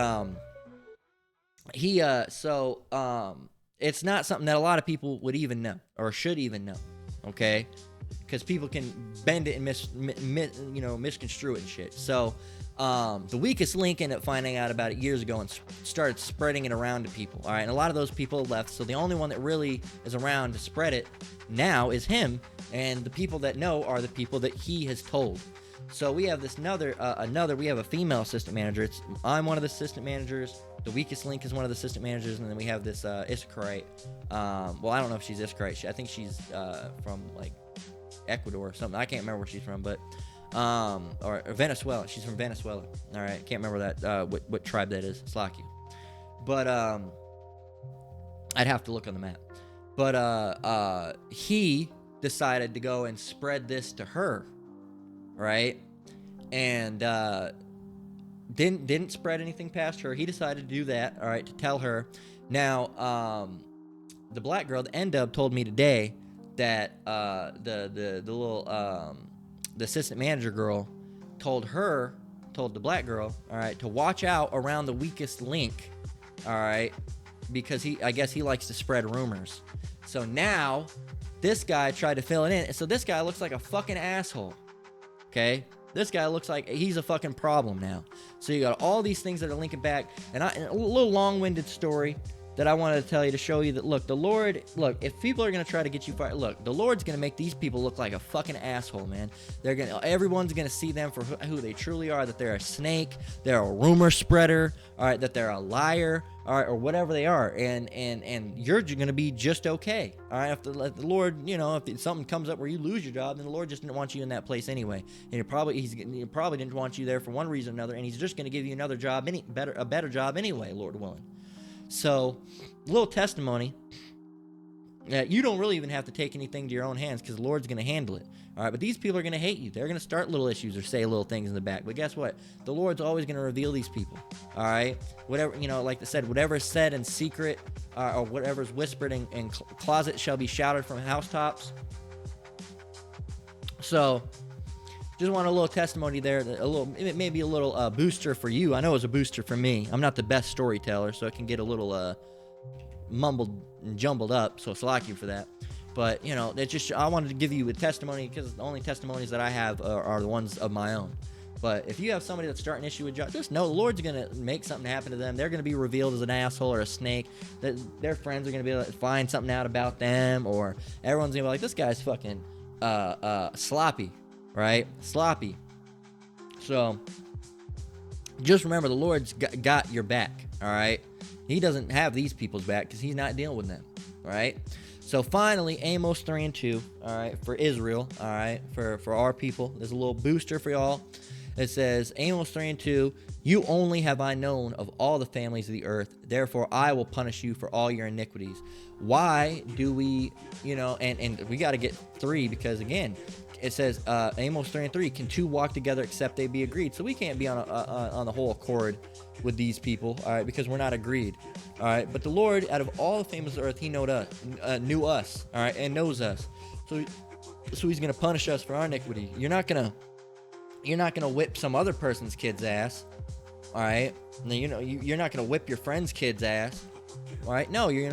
it's not something that a lot of people would even know or should even know, okay? Because people can bend it and misconstrue it and shit. So the weakest link ended up finding out about it years ago and started spreading it around to people. All right, and a lot of those people left. So the only one that really is around to spread it now is him, and the people that know are the people that he has told. So we have this we have a female assistant manager. I'm one of the assistant managers. The weakest link is one of the assistant managers, and then we have this Issacharite. Well, I don't know if she's Issacharite. I think she's from like Ecuador or something. I can't remember where she's from, but or Venezuela. She's from Venezuela. All right, can't remember that what tribe that is. Slakia. But I'd have to look on the map. But he decided to go and spread this to her, right? And didn't spread anything past her. He decided to do that, all right, to tell her. Now, the black girl, the N-Dub, told me today that the little the assistant manager girl told the black girl, all right, to watch out around the weakest link, all right, because I guess he likes to spread rumors. So now this guy tried to fill it in. So this guy looks like a fucking asshole. Okay? This guy looks like he's a fucking problem now. So you got all these things that are linking back. And a little long-winded story that I wanted to tell you to show you that, look, the Lord, look, if people are going to try to get you fired, look, the Lord's going to make these people look like a fucking asshole, man. Everyone's going to see them for who they truly are, that they're a snake, they're a rumor spreader, all right, that they're a liar, all right, or whatever they are. And you're going to be just okay, all right? If the Lord, if something comes up where you lose your job, then the Lord just didn't want you in that place anyway. And he probably didn't want you there for one reason or another, and he's just going to give you another job, a better job anyway, Lord willing. So, a little testimony that you don't really even have to take anything to your own hands because the Lord's going to handle it. All right, but these people are going to hate you. They're going to start little issues or say little things in the back. But guess what? The Lord's always going to reveal these people. All right, whatever, like I said, whatever is said in secret or whatever is whispered in closet shall be shouted from housetops. So, just want a little testimony there, maybe a little booster for you. I know it was a booster for me. I'm not the best storyteller, so it can get a little mumbled and jumbled up. So slack you for that. But I wanted to give you a testimony because the only testimonies that I have are the ones of my own. But if you have somebody that's starting an issue with job, just know the Lord's gonna make something happen to them. They're gonna be revealed as an asshole or a snake. That their friends are gonna be able to find something out about them, or everyone's gonna be like, this guy's fucking sloppy. Right? Sloppy. So, just remember, the Lord's got your back, all right? He doesn't have these people's back because he's not dealing with them, all right? So, finally, Amos 3:2, all right, for Israel, all right, for our people. There's a little booster for y'all. It says, Amos 3:2, you only have I known of all the families of the earth, therefore I will punish you for all your iniquities. Why do we, and we got to get 3 because, again, it says, Amos 3:3, can two walk together except they be agreed? So we can't be on the whole accord with these people, all right, because we're not agreed, all right? But the Lord, out of all the families of the earth, he knew us, all right, and knows us. So he's going to punish us for our iniquity. You're not going to whip some other person's kid's ass, all right? You're not going to whip your friend's kid's ass. All right, no, you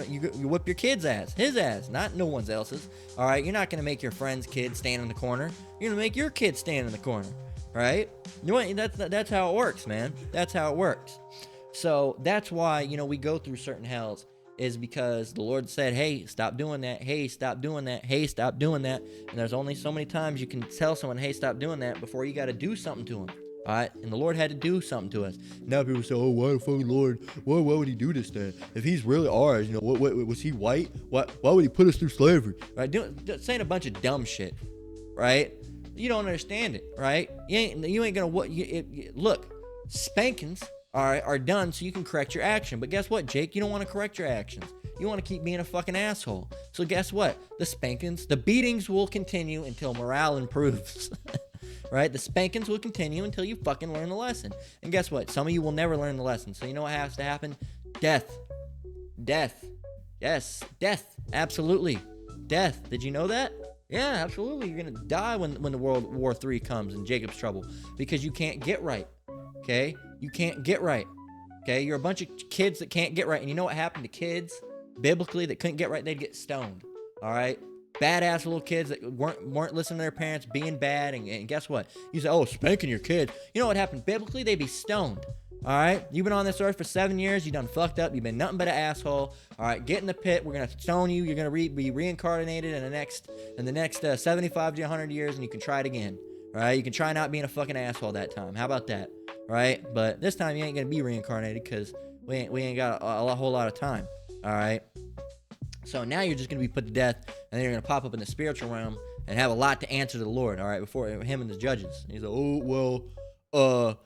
whip your kid's ass, his ass, not no one else's. All right, you're not gonna make your friend's kid stand in the corner. You're gonna make your kid stand in the corner, right? That's how it works, man. That's how it works. So that's why we go through certain hells, is because the Lord said, hey, stop doing that. Hey, stop doing that. Hey, stop doing that. And there's only so many times you can tell someone, hey, stop doing that, before you got to do something to them. All right, and the Lord had to do something to us. Now people say, "Oh, why the fucking Lord? Why would He do this then? If He's really ours, what was He white? Why would He put us through slavery?" Right? Saying a bunch of dumb shit, right? You don't understand it, right? You ain't gonna look. Spankings are done so you can correct your action. But guess what, Jake? You don't want to correct your actions. You want to keep being a fucking asshole. So guess what? The spankings, the beatings will continue until morale improves. Right? The spankings will continue until you fucking learn the lesson. And guess what? Some of you will never learn the lesson. So you know what has to happen? Death. Yes, death. Absolutely. Death. Did you know that? Yeah, absolutely. You're going to die when the World War III comes and Jacob's trouble. Because you can't get right. Okay? You can't get right. Okay? You're a bunch of kids that can't get right. And you know what happened to kids? Biblically, that couldn't get right, they'd get stoned. All right? Badass little kids that weren't listening to their parents, being bad, and guess what? You say, oh, spanking your kid. You know what happened? Biblically, they'd be stoned. All right? You've been on this earth for 7 years. You done fucked up. You've been nothing but an asshole. All right? Get in the pit. We're going to stone you. You're going to be reincarnated in the next 75 to 100 years, and you can try it again. All right? You can try not being a fucking asshole that time. How about that? All right? But this time, you ain't going to be reincarnated because we ain't got a whole lot of time. All right. So now you're just going to be put to death, and then you're going to pop up in the spiritual realm and have a lot to answer to the Lord, all right, before him and the judges. And he's like, oh,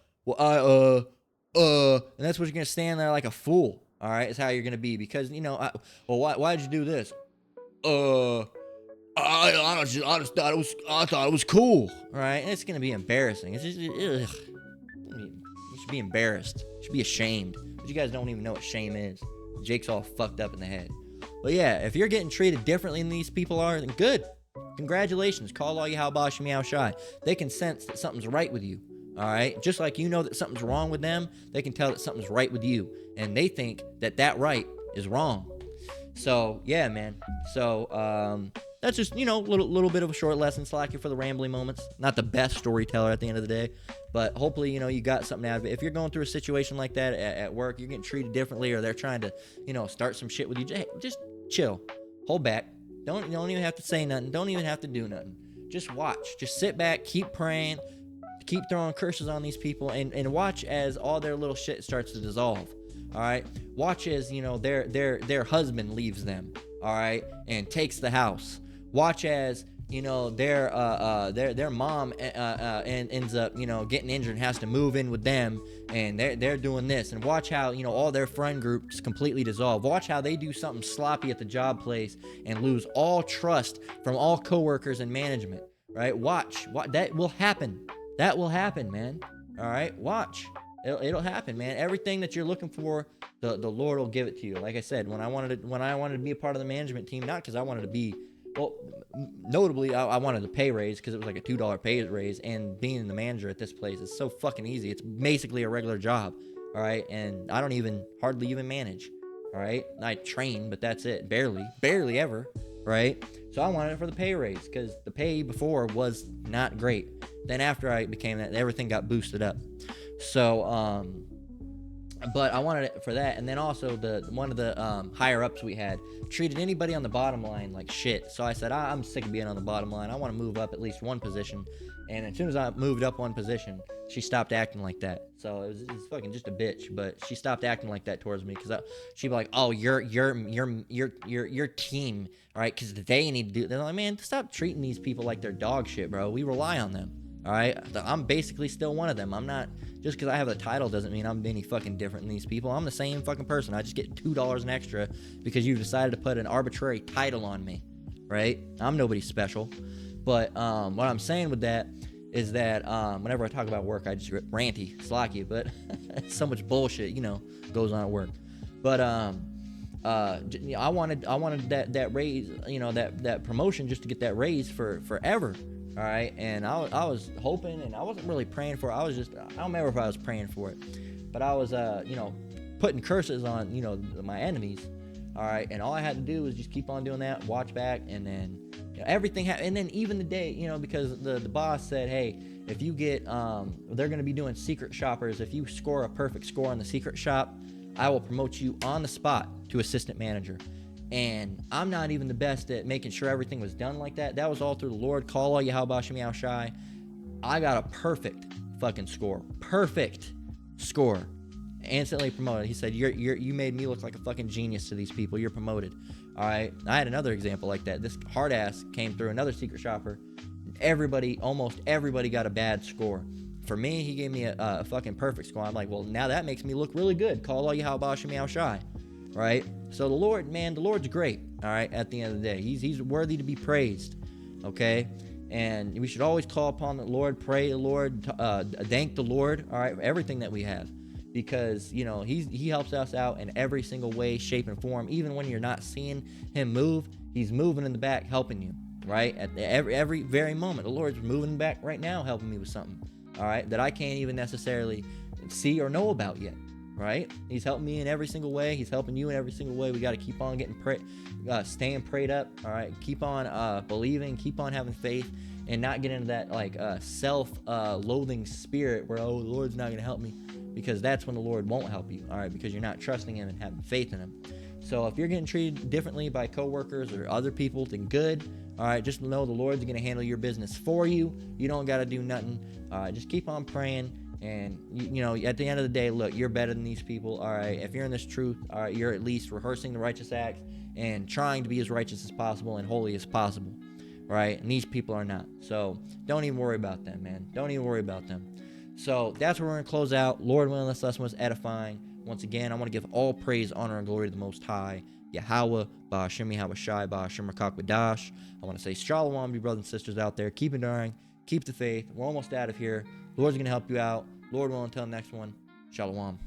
and that's what you're going to stand there like a fool, all right, is how you're going to be. Because, why did you do this? I just thought it was cool, all right? And it's going to be embarrassing. It's just, ugh. You should be embarrassed. You should be ashamed. But you guys don't even know what shame is. Jake's all fucked up in the head. But yeah, if you're getting treated differently than these people are, then good. Congratulations. Call all you how Bosh Meow Shy. They can sense that something's right with you. All right? Just like you know that something's wrong with them, they can tell that something's right with you. And they think that right is wrong. So, yeah, man. So, that's just, little bit of a short lesson. Slack you for the rambling moments. Not the best storyteller at the end of the day, but hopefully, you got something out of it. If you're going through a situation like that at work, you're getting treated differently, or they're trying to, start some shit with you, just chill. Hold back. Don't even have to say nothing. Don't even have to do nothing. Just watch. Just sit back, keep praying, keep throwing curses on these people, and watch as all their little shit starts to dissolve. All right? Watch as, their husband leaves them, all right, and takes the house. Watch as, their mom ends up, getting injured and has to move in with them, and they're doing this. And watch how, all their friend groups completely dissolve. Watch how they do something sloppy at the job place and lose all trust from all coworkers and management, right? Watch. That will happen. That will happen, man. All right? Watch. It'll happen, man. Everything that you're looking for, the Lord will give it to you. Like I said, when I wanted to be a part of the management team, not because I wanted to be, well, notably, I wanted a pay raise because it was like a $2 pay raise, and being the manager at this place is so fucking easy. It's basically a regular job, all right? And I don't hardly even manage, all right? I train, but that's it. Barely ever, right? So I wanted it for the pay raise because the pay before was not great. Then after I became that, everything got boosted up. So, but I wanted it for that. And then also one of the higher ups we had treated anybody on the bottom line like shit. So I said, I'm sick of being on the bottom line. I want to move up at least one position. And as soon as I moved up one position, she stopped acting like that. So it was fucking just a bitch, but she stopped acting like that towards me because she'd be like, "Oh, your team, all right? Because they need to do." They're like, "Man, stop treating these people like they're dog shit, bro. We rely on them." All right, I'm basically still one of them. I'm not, just because I have a title doesn't mean I'm any fucking different than these people. I'm the same fucking person. I just get $2 an extra because you decided to put an arbitrary title on me, right? I'm nobody special. But what I'm saying with that is that whenever I talk about work, I just get ranty, slocky, but so much bullshit, goes on at work. But I wanted that raise, that promotion, just to get that raise for forever. All right, and I was hoping, and I wasn't really praying for it. I don't remember if I was praying for it, but I was, putting curses on, my enemies. All right, and all I had to do was just keep on doing that, watch back, and then everything happened. And then even the day, because the boss said, hey, if you get, they're going to be doing secret shoppers. If you score a perfect score in the secret shop, I will promote you on the spot to assistant manager. And I'm not even the best at making sure everything was done like that. That was all through the Lord. Call all you how Bosh Meow Shy. I got a perfect fucking score. Perfect score. Instantly promoted. He said, you made me look like a fucking genius to these people. You're promoted. All right. I had another example like that. This hard ass came through, another secret shopper. Almost everybody got a bad score. For me, he gave me a fucking perfect score. I'm like, well, now that makes me look really good. Call all you how Bosh Meow Shy. Right? So the Lord's great, all right, at the end of the day. He's worthy to be praised, okay? And we should always call upon the Lord, pray the Lord, thank the Lord, all right, for everything that we have. Because, he helps us out in every single way, shape, and form. Even when you're not seeing him move, he's moving in the back, helping you, right? At every very moment, the Lord's moving back right now, helping me with something, all right, that I can't even necessarily see or know about yet. Right? He's helping me in every single way. He's helping you in every single way. We got to keep on getting staying prayed up. All right. Keep on believing. Keep on having faith, and not get into that self-loathing spirit where, oh, the Lord's not going to help me, because that's when the Lord won't help you. All right, because you're not trusting him and having faith in him. So if you're getting treated differently by coworkers or other people, then good. All right, just know the Lord's going to handle your business for you. You don't got to do nothing. All right, just keep on praying. And you know, at the end of the day, look, you're better than these people. All right, if you're in this truth, all right, you're at least rehearsing the righteous acts and trying to be as righteous as possible and holy as possible, right? And these people are not. So don't even worry about them, man. Don't even worry about them. So that's where we're gonna close out. Lord willing, this lesson was edifying. Once again, I want to give all praise, honor, and glory to the Most High, Yahweh, Ba'ashem Yahweh Shai, Ba'ashem Rakak. I want to say Shalom, you brothers and sisters out there. Keep enduring, keep the faith. We're almost out of here. Lord's gonna help you out. Lord willing, until the next one. Shalom.